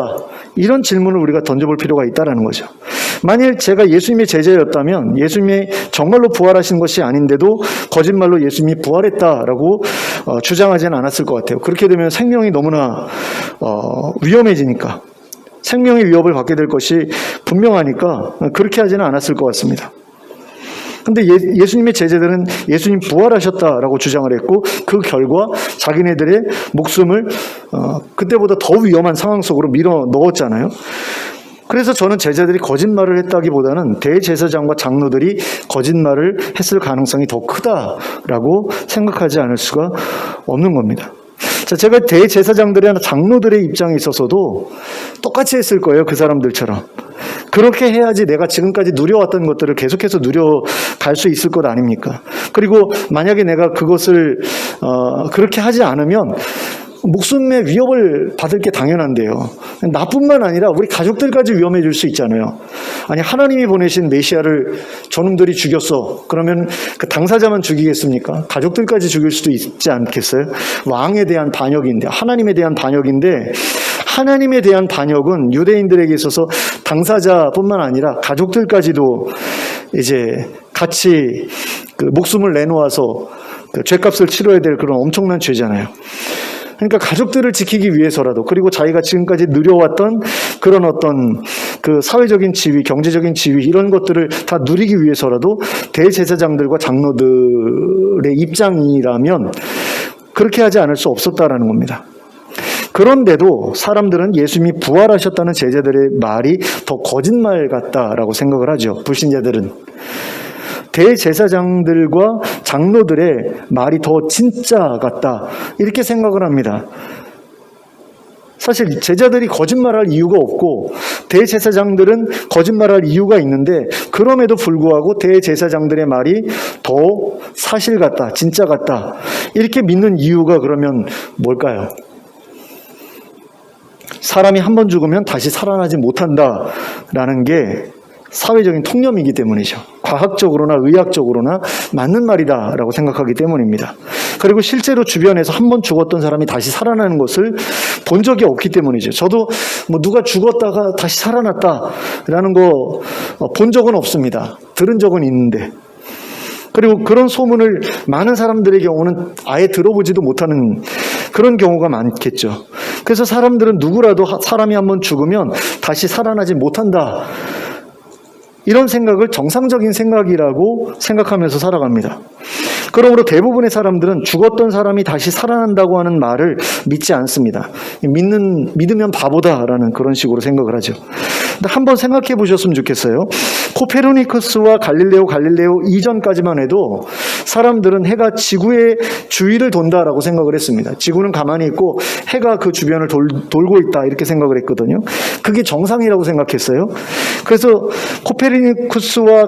이런 질문을 우리가 던져볼 필요가 있다는 거죠. 만일 제가 예수님의 제자였다면 예수님이 정말로 부활하신 것이 아닌데도 거짓말로 예수님이 부활했다라고 주장하지는 않았을 것 같아요. 그렇게 되면 생명이 너무나 위험해지니까, 생명의 위협을 받게 될 것이 분명하니까 그렇게 하지는 않았을 것 같습니다. 근데 예수님의 제자들은 예수님 부활하셨다라고 주장을 했고 그 결과 자기네들의 목숨을 그때보다 더 위험한 상황 속으로 밀어 넣었잖아요. 그래서 저는 제자들이 거짓말을 했다기보다는 대제사장과 장로들이 거짓말을 했을 가능성이 더 크다라고 생각하지 않을 수가 없는 겁니다. 자, 제가 대제사장들이나 장로들의 입장에 있어서도 똑같이 했을 거예요. 그 사람들처럼. 그렇게 해야지 내가 지금까지 누려왔던 것들을 계속해서 누려갈 수 있을 것 아닙니까? 그리고 만약에 내가 그것을 그렇게 하지 않으면 목숨의 위협을 받을 게 당연한데요. 나뿐만 아니라 우리 가족들까지 위험해질 수 있잖아요. 아니, 하나님이 보내신 메시아를 저놈들이 죽였어. 그러면 그 당사자만 죽이겠습니까? 가족들까지 죽일 수도 있지 않겠어요? 왕에 대한 반역인데, 하나님에 대한 반역인데, 하나님에 대한 반역은 유대인들에게 있어서 당사자뿐만 아니라 가족들까지도 이제 같이 그 목숨을 내놓아서 그 죄값을 치러야 될 그런 엄청난 죄잖아요. 그러니까 가족들을 지키기 위해서라도, 그리고 자기가 지금까지 누려왔던 그런 어떤 그 사회적인 지위, 경제적인 지위 이런 것들을 다 누리기 위해서라도 대제사장들과 장로들의 입장이라면 그렇게 하지 않을 수 없었다라는 겁니다. 그런데도 사람들은 예수님이 부활하셨다는 제자들의 말이 더 거짓말 같다라고 생각을 하죠. 불신자들은. 대제사장들과 장로들의 말이 더 진짜 같다 이렇게 생각을 합니다. 사실 제자들이 거짓말할 이유가 없고 대제사장들은 거짓말할 이유가 있는데 그럼에도 불구하고 대제사장들의 말이 더 사실 같다, 진짜 같다 이렇게 믿는 이유가 그러면 뭘까요? 사람이 한 번 죽으면 다시 살아나지 못한다라는 게 사회적인 통념이기 때문이죠. 과학적으로나 의학적으로나 맞는 말이다라고 생각하기 때문입니다. 그리고 실제로 주변에서 한 번 죽었던 사람이 다시 살아나는 것을 본 적이 없기 때문이죠. 저도 뭐 누가 죽었다가 다시 살아났다라는 거 본 적은 없습니다. 들은 적은 있는데. 그리고 그런 소문을 많은 사람들의 경우는 아예 들어보지도 못하는 그런 경우가 많겠죠. 그래서 사람들은 누구라도 사람이 한 번 죽으면 다시 살아나지 못한다. 이런 생각을 정상적인 생각이라고 생각하면서 살아갑니다. 그러므로 대부분의 사람들은 죽었던 사람이 다시 살아난다고 하는 말을 믿지 않습니다. 믿으면 바보다라는 그런 식으로 생각을 하죠. 근데 한번 생각해 보셨으면 좋겠어요. 코페르니쿠스와 갈릴레오 이전까지만 해도 사람들은 해가 지구의 주위를 돈다라고 생각을 했습니다. 지구는 가만히 있고 해가 그 주변을 돌고 있다 이렇게 생각을 했거든요. 그게 생각했어요. 그래서 코페르니쿠스와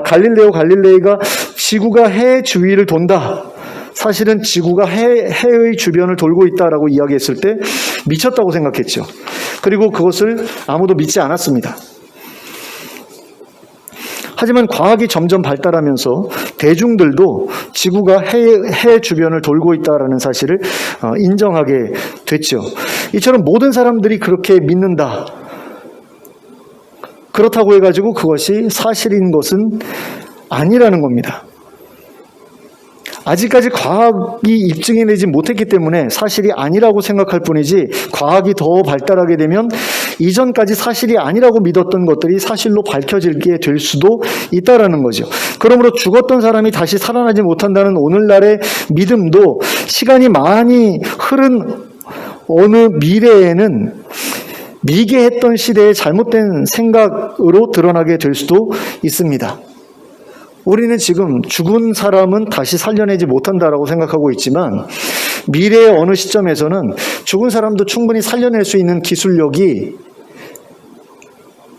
갈릴레이가 지구가 해 주위를 돈다. 사실은 지구가 해의 주변을 돌고 있다라고 이야기했을 때 미쳤다고 생각했죠. 그리고 그것을 아무도 믿지 않았습니다. 하지만 과학이 점점 발달하면서 대중들도 지구가 해 주변을 돌고 있다라는 사실을 인정하게 됐죠. 이처럼 모든 사람들이 그렇게 믿는다. 그렇다고 해가지고 그것이 사실인 것은 아니라는 겁니다. 아직까지 과학이 입증해내지 못했기 때문에 사실이 아니라고 생각할 뿐이지 과학이 더 발달하게 되면 이전까지 사실이 아니라고 믿었던 것들이 사실로 밝혀지게 될 수도 있다라는 거죠. 그러므로 죽었던 사람이 다시 살아나지 못한다는 오늘날의 믿음도 시간이 많이 흐른 어느 미래에는 미개했던 시대의 잘못된 생각으로 드러나게 될 수도 있습니다. 우리는 지금 죽은 사람은 다시 살려내지 못한다라고 생각하고 있지만 미래의 어느 시점에서는 죽은 사람도 충분히 살려낼 수 있는 기술력이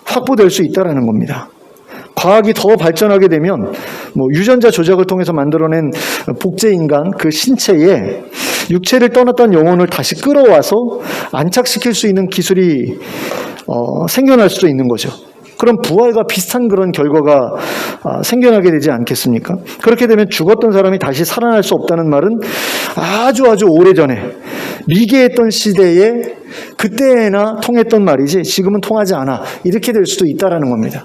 확보될 수 있다는 겁니다. 과학이 더 발전하게 되면 유전자 조작을 통해서 만들어낸 복제인간 그 신체에 육체를 떠났던 영혼을 다시 끌어와서 안착시킬 수 있는 기술이 생겨날 수도 있는 거죠. 그럼 부활과 비슷한 그런 결과가 생겨나게 되지 않겠습니까? 그렇게 되면 죽었던 사람이 다시 살아날 수 없다는 말은 아주 오래전에 미개했던 시대에 그때나 통했던 말이지 지금은 통하지 않아. 이렇게 될 수도 있다라는 겁니다.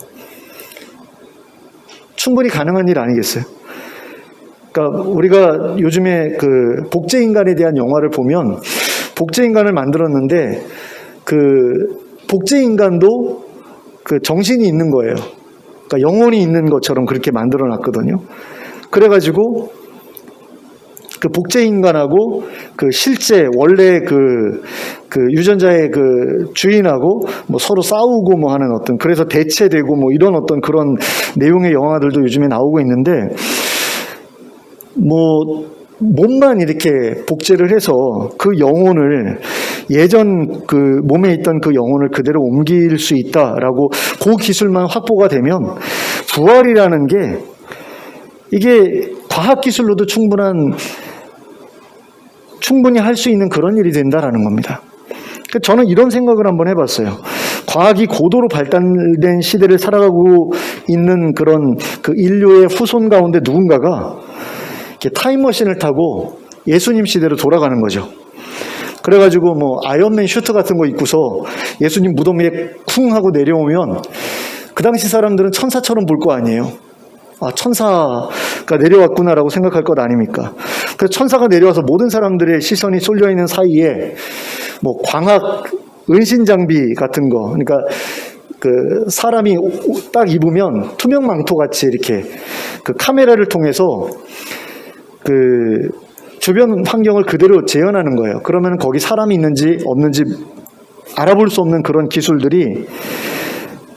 충분히 가능한 일 아니겠어요? 그러니까 우리가 요즘에 그 복제인간에 대한 영화를 보면 복제인간을 만들었는데 그 복제인간도 그 정신이 있는 거예요. 그러니까 영혼이 있는 것처럼 그렇게 만들어 놨거든요. 그래가지고 그 복제 인간하고 그 실제 원래 그 유전자의 그 주인하고 뭐 서로 싸우고 뭐 하는 어떤, 그래서 대체되고 뭐 이런 어떤 그런 내용의 영화들도 요즘에 나오고 있는데, 뭐 몸만 이렇게 복제를 해서 그 영혼을, 예전 그 몸에 있던 그 영혼을 그대로 옮길 수 있다라고, 그 기술만 확보가 되면 부활이라는 게 이게 과학기술로도 충분히 할 수 있는 그런 일이 된다라는 겁니다. 저는 이런 생각을 한번 해봤어요. 과학이 고도로 발달된 시대를 살아가고 있는 그런 그 인류의 후손 가운데 누군가가 이렇게 타임머신을 타고 예수님 시대로 돌아가는 거죠. 그래가지고 뭐 아이언맨 슈트 같은 거 입고서 예수님 무덤 위에 쿵 하고 내려오면 그 당시 사람들은 천사처럼 볼 거 아니에요. 아, 천사가 내려왔구나라고 생각할 것 아닙니까? 그래서 천사가 내려와서 모든 사람들의 시선이 쏠려 있는 사이에 뭐 광학 은신 장비 같은 거, 그러니까 그 사람이 딱 입으면 투명 망토 같이 이렇게 그 카메라를 통해서 그 주변 환경을 그대로 재현하는 거예요. 그러면 거기 사람이 있는지 없는지 알아볼 수 없는 그런 기술들이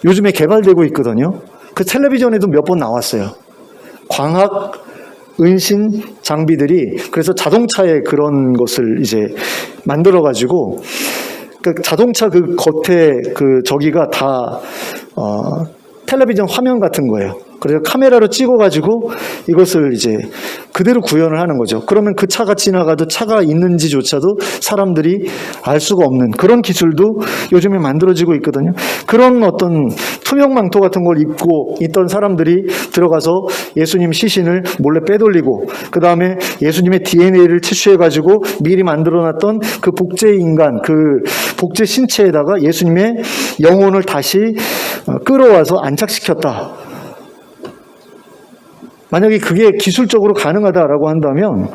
요즘에 개발되고 있거든요. 그 텔레비전에도 몇 번 나왔어요. 광학 은신 장비들이, 그래서 자동차에 그런 것을 이제 만들어 가지고 그 자동차 그 겉에 그 저기가 다 텔레비전 화면 같은 거예요. 그래서 카메라로 찍어가지고 이것을 이제 그대로 구현을 하는 거죠. 그러면 그 차가 지나가도 차가 있는지조차도 사람들이 알 수가 없는 그런 기술도 요즘에 만들어지고 있거든요. 그런 어떤 투명 망토 같은 걸 입고 있던 사람들이 들어가서 예수님 시신을 몰래 빼돌리고, 그 다음에 예수님의 DNA를 채취해가지고 미리 만들어놨던 그 복제 인간, 그 복제 신체에다가 예수님의 영혼을 다시 끌어와서 안착시켰다. 만약에 그게 기술적으로 가능하다라고 한다면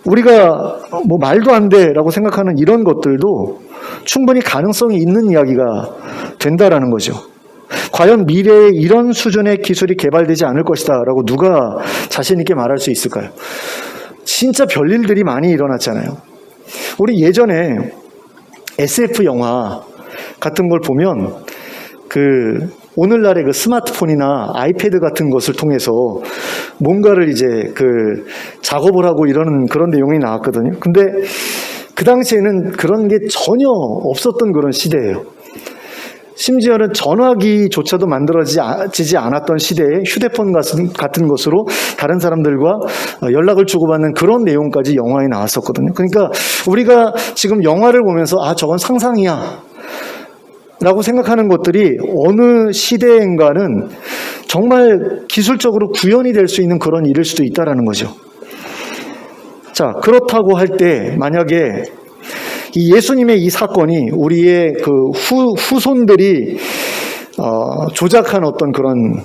우리가 뭐 말도 안 돼라고 생각하는 이런 것들도 충분히 가능성이 있는 이야기가 된다라는 거죠. 과연 미래에 이런 수준의 기술이 개발되지 않을 것이다라고 누가 자신 있게 말할 수 있을까요? 진짜 별일들이 많이 일어났잖아요. 우리 예전에 SF 영화 같은 걸 보면 그 오늘날의 그 스마트폰이나 아이패드 같은 것을 통해서 뭔가를 이제 그 작업을 하고 이러는 그런 내용이 나왔거든요. 근데 그 당시에는 그런 게 전혀 없었던 그런 시대예요. 심지어는 전화기조차도 만들어지지 않았던 시대에 휴대폰 같은 것으로 다른 사람들과 연락을 주고받는 그런 내용까지 영화에 나왔었거든요. 그러니까 우리가 지금 영화를 보면서 아, 저건 상상이야 라고 생각하는 것들이 어느 시대인가는 정말 기술적으로 구현이 될 수 있는 그런 일일 수도 있다라는 거죠. 자, 그렇다고 할 때 만약에 이 예수님의 이 사건이 우리의 그 후손들이 조작한 어떤 그런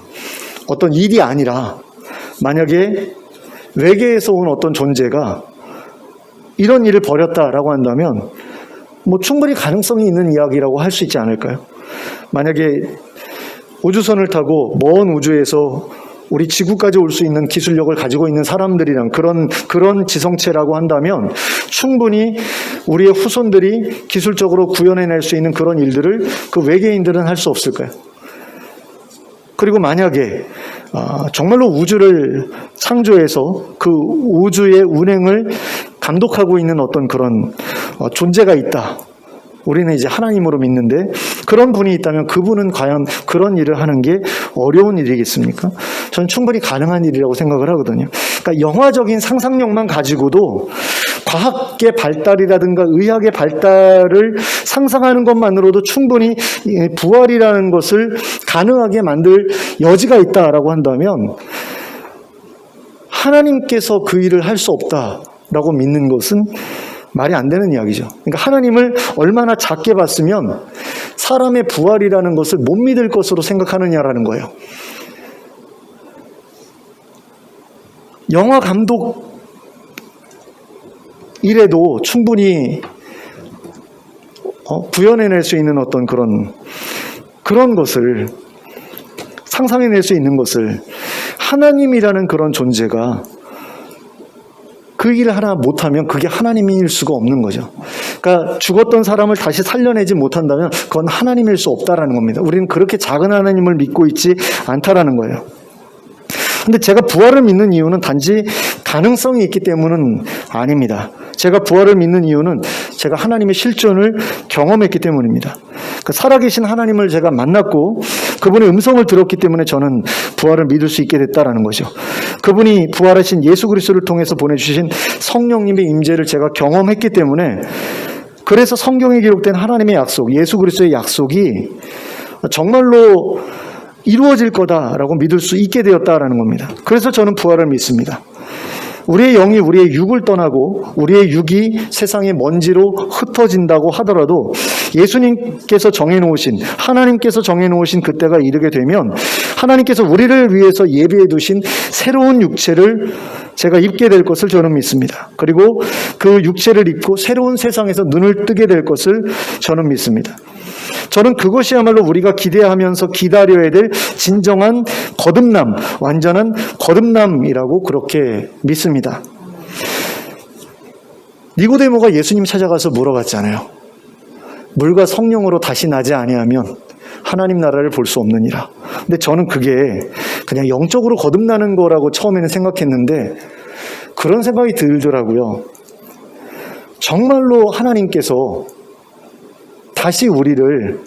어떤 일이 아니라 만약에 외계에서 온 어떤 존재가 이런 일을 벌였다라고 한다면 뭐 충분히 가능성이 있는 이야기라고 할 수 있지 않을까요? 만약에 우주선을 타고 먼 우주에서 우리 지구까지 올 수 있는 기술력을 가지고 있는 사람들이랑 그런 지성체라고 한다면 충분히 우리의 후손들이 기술적으로 구현해낼 수 있는 그런 일들을 그 외계인들은 할 수 없을까요? 그리고 만약에 정말로 우주를 창조해서 그 우주의 운행을 감독하고 있는 어떤 그런 존재가 있다. 우리는 이제 하나님으로 믿는데 그런 분이 있다면 그분은 과연 그런 일을 하는 게 어려운 일이겠습니까? 저는 충분히 가능한 일이라고 생각을 하거든요. 그러니까 영화적인 상상력만 가지고도 과학의 발달이라든가 의학의 발달을 상상하는 것만으로도 충분히 부활이라는 것을 가능하게 만들 여지가 있다라고 한다면 하나님께서 그 일을 할 수 없다라고 믿는 것은 말이 안 되는 이야기죠. 그러니까 하나님을 얼마나 작게 봤으면 사람의 부활이라는 것을 못 믿을 것으로 생각하느냐라는 거예요. 영화 감독 일에도 충분히 구현해낼 수 있는 어떤 그런 그런 것을 상상해낼 수 있는 것을 하나님이라는 그런 존재가 그 일을 하나 못하면 그게 하나님일 수가 없는 거죠. 그러니까 죽었던 사람을 다시 살려내지 못한다면 그건 하나님일 수 없다라는 겁니다. 우리는 그렇게 작은 하나님을 믿고 있지 않다라는 거예요. 근데 제가 부활을 믿는 이유는 단지 가능성이 있기 때문은 아닙니다. 제가 부활을 믿는 이유는 제가 하나님의 실존을 경험했기 때문입니다. 그 살아계신 하나님을 제가 만났고 그분의 음성을 들었기 때문에 저는 부활을 믿을 수 있게 됐다라는 거죠. 그분이 부활하신 예수 그리스도를 통해서 보내주신 성령님의 임재를 제가 경험했기 때문에, 그래서 성경에 기록된 하나님의 약속, 예수 그리스도의 약속이 정말로 이루어질 거다라고 믿을 수 있게 되었다라는 겁니다. 그래서 저는 부활을 믿습니다. 우리의 영이 우리의 육을 떠나고 우리의 육이 세상의 먼지로 흩어진다고 하더라도 예수님께서 정해놓으신, 하나님께서 정해놓으신 그때가 이르게 되면 하나님께서 우리를 위해서 예비해 두신 새로운 육체를 제가 입게 될 것을 저는 믿습니다. 그리고 그 육체를 입고 새로운 세상에서 눈을 뜨게 될 것을 저는 믿습니다. 저는 그것이야말로 우리가 기대하면서 기다려야 될 진정한 거듭남, 완전한 거듭남이라고 그렇게 믿습니다. 니고데모가 예수님 찾아가서 물어봤잖아요. 물과 성령으로 다시 나지 아니하면 하나님 나라를 볼 수 없느니라. 근데 저는 그게 그냥 영적으로 거듭나는 거라고 처음에는 생각했는데 그런 생각이 들더라고요. 정말로 하나님께서 다시 우리를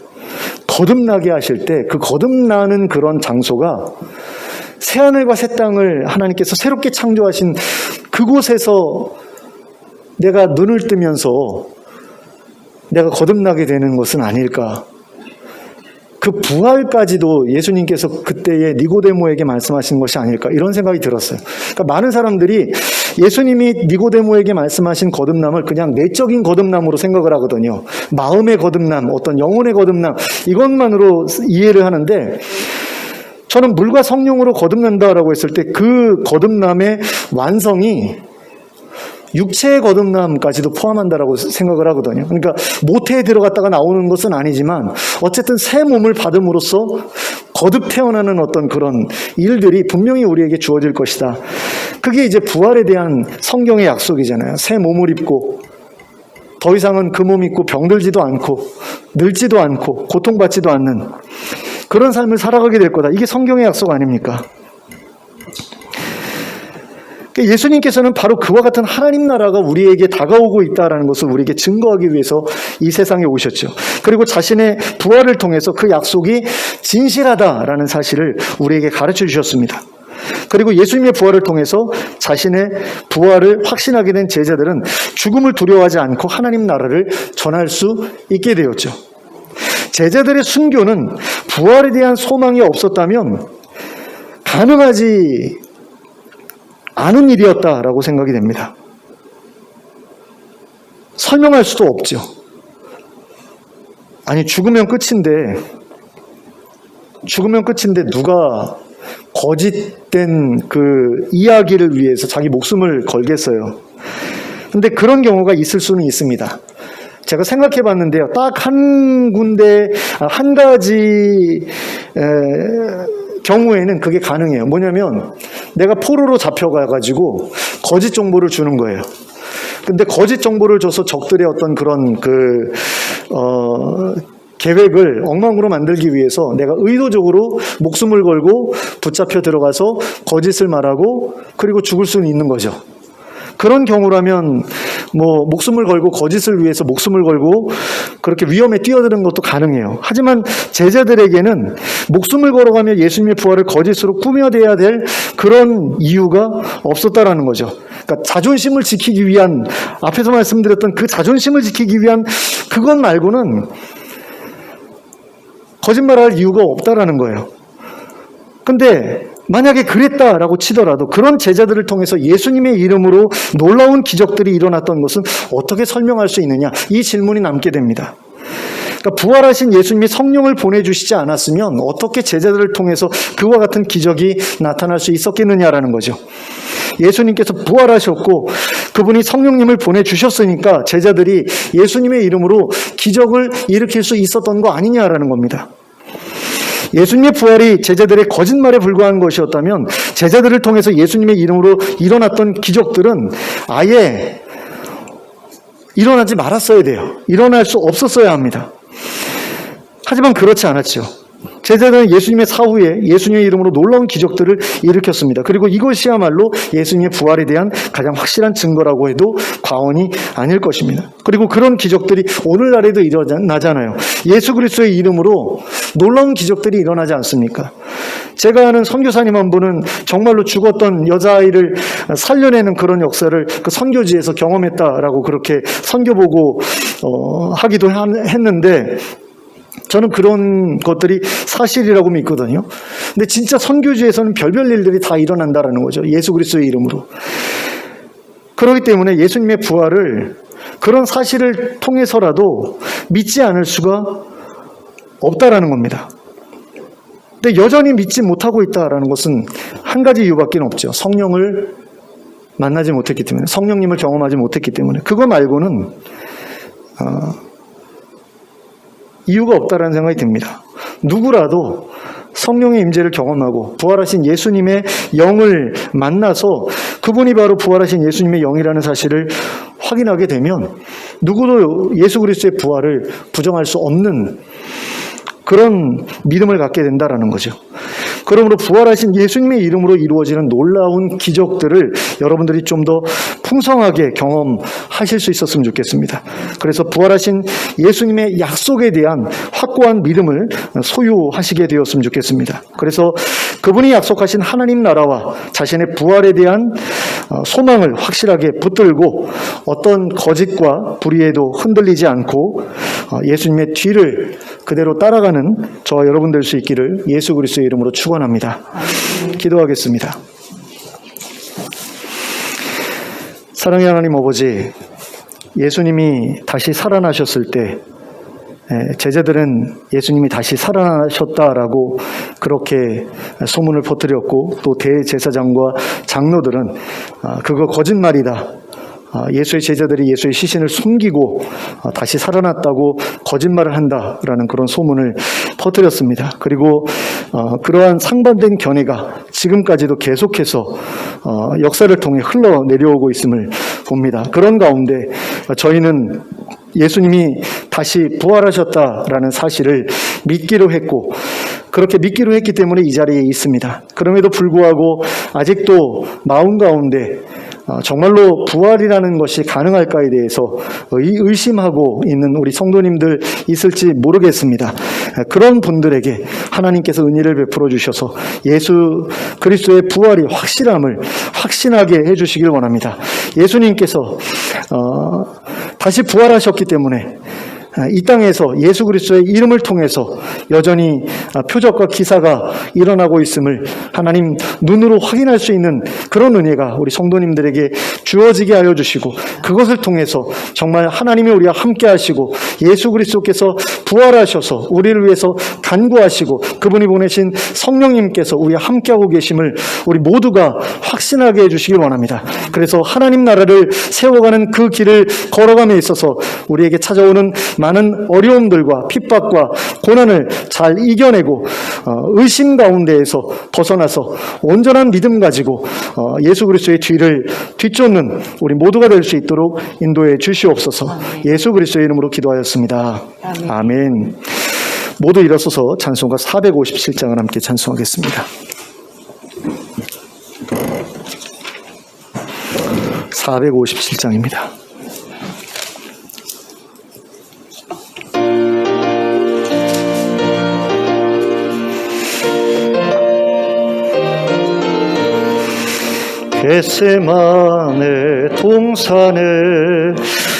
거듭나게 하실 때 그 거듭나는 그런 장소가 새하늘과 새 땅을 하나님께서 새롭게 창조하신 그곳에서 내가 눈을 뜨면서 내가 거듭나게 되는 것은 아닐까. 그 부활까지도 예수님께서 그때의 니고데모에게 말씀하신 것이 아닐까, 이런 생각이 들었어요. 그러니까 많은 사람들이 예수님이 니고데모에게 말씀하신 거듭남을 그냥 내적인 거듭남으로 생각을 하거든요. 마음의 거듭남, 어떤 영혼의 거듭남, 이것만으로 이해를 하는데, 저는 물과 성령으로 거듭난다라고 했을 때 그 거듭남의 완성이 육체의 거듭남까지도 포함한다라고 생각을 하거든요. 그러니까 모태에 들어갔다가 나오는 것은 아니지만 어쨌든 새 몸을 받음으로써 거듭 태어나는 어떤 그런 일들이 분명히 우리에게 주어질 것이다. 그게 이제 부활에 대한 성경의 약속이잖아요. 새 몸을 입고 더 이상은 그 몸 입고 병들지도 않고 늙지도 않고 고통받지도 않는 그런 삶을 살아가게 될 거다. 이게 성경의 약속 아닙니까? 예수님께서는 바로 그와 같은 하나님 나라가 우리에게 다가오고 있다는 것을 우리에게 증거하기 위해서 이 세상에 오셨죠. 그리고 자신의 부활을 통해서 그 약속이 진실하다라는 사실을 우리에게 가르쳐 주셨습니다. 그리고 예수님의 부활을 통해서 자신의 부활을 확신하게 된 제자들은 죽음을 두려워하지 않고 하나님 나라를 전할 수 있게 되었죠. 제자들의 순교는 부활에 대한 소망이 없었다면 가능하지 않은 일이었다라고 생각이 됩니다. 설명할 수도 없죠. 아니, 죽으면 끝인데 누가 거짓된 그 이야기를 위해서 자기 목숨을 걸겠어요. 근데 그런 경우가 있을 수는 있습니다. 제가 생각해 봤는데요. 딱 한 군데, 한 가지 경우에는 그게 가능해요. 뭐냐면 내가 포로로 잡혀가가지고 거짓 정보를 주는 거예요. 근데 거짓 정보를 줘서 적들의 어떤 그런 계획을 엉망으로 만들기 위해서 내가 의도적으로 목숨을 걸고 붙잡혀 들어가서 거짓을 말하고 그리고 죽을 수는 있는 거죠. 그런 경우라면 목숨을 걸고 거짓을 위해서 목숨을 걸고 그렇게 위험에 뛰어드는 것도 가능해요. 하지만 제자들에게는 목숨을 걸어가며 예수님의 부활을 거짓으로 꾸며대야 될 그런 이유가 없었다라는 거죠. 그러니까 자존심을 지키기 위한, 앞에서 말씀드렸던 그 자존심을 지키기 위한 그것 말고는 거짓말할 이유가 없다라는 거예요. 근데 만약에 그랬다라고 치더라도 그런 제자들을 통해서 예수님의 이름으로 놀라운 기적들이 일어났던 것은 어떻게 설명할 수 있느냐? 이 질문이 남게 됩니다. 그러니까 부활하신 예수님이 성령을 보내주시지 않았으면 어떻게 제자들을 통해서 그와 같은 기적이 나타날 수 있었겠느냐라는 거죠. 예수님께서 부활하셨고 그분이 성령님을 보내주셨으니까 제자들이 예수님의 이름으로 기적을 일으킬 수 있었던 거 아니냐라는 겁니다. 예수님의 부활이 제자들의 거짓말에 불과한 것이었다면 제자들을 통해서 예수님의 이름으로 일어났던 기적들은 아예 일어나지 말았어야 돼요. 일어날 수 없었어야 합니다. 하지만 그렇지 않았죠. 제자들은 예수님의 사후에 예수님의 이름으로 놀라운 기적들을 일으켰습니다. 그리고 이것이야말로 예수님의 부활에 대한 가장 확실한 증거라고 해도 과언이 아닐 것입니다. 그리고 그런 기적들이 오늘날에도 일어나잖아요. 예수 그리스도의 이름으로 놀라운 기적들이 일어나지 않습니까? 제가 아는 선교사님 한 분은 정말로 죽었던 여자아이를 살려내는 그런 역사를 그 선교지에서 경험했다라고 그렇게 선교보고 하기도 했는데, 저는 그런 것들이 사실이라고 믿거든요. 근데 진짜 선교지에서는 별별 일들이 다 일어난다라는 거죠. 예수 그리스도의 이름으로. 그렇기 때문에 예수님의 부활을 그런 사실을 통해서라도 믿지 않을 수가 없다라는 겁니다. 근데 여전히 믿지 못하고 있다라는 것은 한 가지 이유밖에 없죠. 성령을 만나지 못했기 때문에, 성령님을 경험하지 못했기 때문에. 그거 말고는 이유가 없다라는 생각이 듭니다. 누구라도 성령의 임재를 경험하고 부활하신 예수님의 영을 만나서 그분이 바로 부활하신 예수님의 영이라는 사실을 확인하게 되면 누구도 예수 그리스도의 부활을 부정할 수 없는 그런 믿음을 갖게 된다라는 거죠. 그러므로 부활하신 예수님의 이름으로 이루어지는 놀라운 기적들을 여러분들이 좀 더 풍성하게 경험하실 수 있었으면 좋겠습니다. 그래서 부활하신 예수님의 약속에 대한 확고한 믿음을 소유하시게 되었으면 좋겠습니다. 그래서 그분이 약속하신 하나님 나라와 자신의 부활에 대한 소망을 확실하게 붙들고 어떤 거짓과 불의에도 흔들리지 않고 예수님의 뒤를 그대로 따라가는 저와 여러분 될 수 있기를 예수 그리스도의 이름으로 축원합니다. 기도하겠습니다. 사랑의 하나님 아버지, 예수님이 다시 살아나셨을 때 제자들은 예수님이 다시 살아나셨다라고 그렇게 소문을 퍼뜨렸고, 또 대제사장과 장로들은 그거 거짓말이다, 예수의 제자들이 예수의 시신을 숨기고 다시 살아났다고 거짓말을 한다라는 그런 소문을 퍼뜨렸습니다. 그리고 그러한 상반된 견해가 지금까지도 계속해서 역사를 통해 흘러내려오고 있음을 봅니다. 그런 가운데 저희는 예수님이 다시 부활하셨다라는 사실을 믿기로 했고, 그렇게 믿기로 했기 때문에 이 자리에 있습니다. 그럼에도 불구하고 아직도 마음 가운데 정말로 부활이라는 것이 가능할까에 대해서 의심하고 있는 우리 성도님들 있을지 모르겠습니다. 그런 분들에게 하나님께서 은혜를 베풀어 주셔서 예수 그리스도의 부활이 확실함을 확신하게 해주시길 원합니다. 예수님께서 다시 부활하셨기 때문에 이 땅에서 예수 그리스도의 이름을 통해서 여전히 표적과 기사가 일어나고 있음을 하나님 눈으로 확인할 수 있는 그런 은혜가 우리 성도님들에게 주어지게 하여 주시고, 그것을 통해서 정말 하나님이 우리와 함께 하시고 예수 그리스도께서 부활하셔서 우리를 위해서 간구하시고 그분이 보내신 성령님께서 우리와 함께하고 계심을 우리 모두가 확신하게 해주시길 원합니다. 그래서 하나님 나라를 세워가는 그 길을 걸어감에 있어서 우리에게 찾아오는 많은 어려움들과 핍박과 고난을 잘 이겨내고 의심 가운데에서 벗어나서 온전한 믿음 가지고 예수 그리스도의 뒤를 뒤쫓는 우리 모두가 될 수 있도록 인도해 주시옵소서. 예수 그리스도의 이름으로 기도하였습니다. 아멘. 모두 일어서서 찬송가 457장을 함께 찬송하겠습니다. 457장입니다. 겟세마네 동산에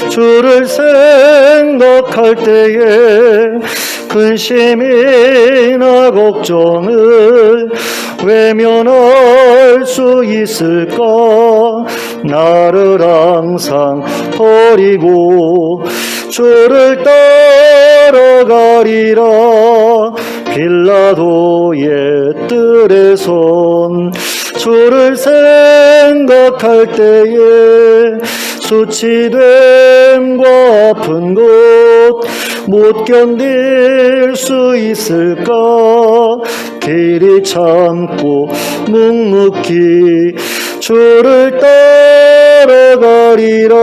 주를 생각할 때에 근심이나 걱정을 외면할 수 있을까? 나를 항상 버리고 주를 따라가리라. 빌라도의 뜰에 선 주를 생각할 때에 수치됨과 아픈 것 못 견딜 수 있을까? 길이 참고 묵묵히 주를 따라가리라.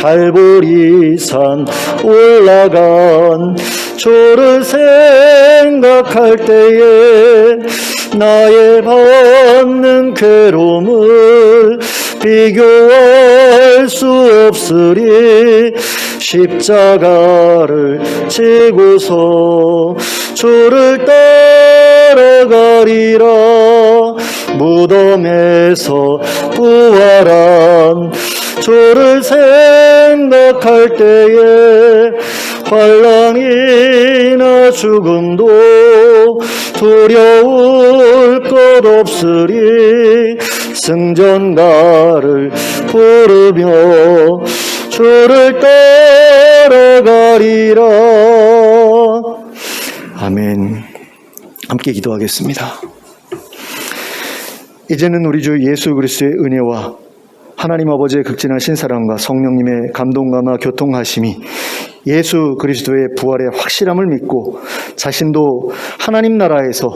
갈보리산 올라간 주를 생각할 때에 나의 받는 괴로움을 비교할 수 없으리. 십자가를 지고서 주를 따라가리라. 무덤에서 부활한 주를 생각할 때에 환난이나 죽음도 두려울 것 없으리. 승전가를 부르며 주를 따라가리라. 아멘. 함께 기도하겠습니다. 이제는 우리 주 예수 그리스도의 은혜와 하나님 아버지의 극진하신 사랑과 성령님의 감동감화 교통하심이 예수 그리스도의 부활의 확실함을 믿고 자신도 하나님 나라에서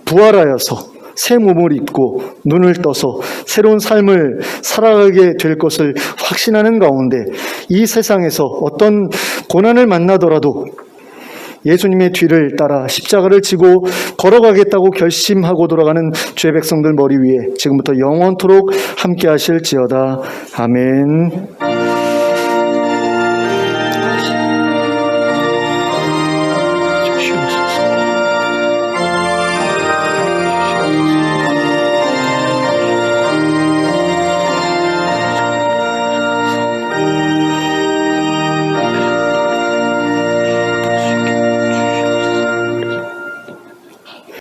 부활하여서 새 몸을 입고 눈을 떠서 새로운 삶을 살아가게 될 것을 확신하는 가운데 이 세상에서 어떤 고난을 만나더라도 예수님의 뒤를 따라 십자가를 지고 걸어가겠다고 결심하고 돌아가는 주의 백성들 머리 위에 지금부터 영원토록 함께 하실지어다. 아멘.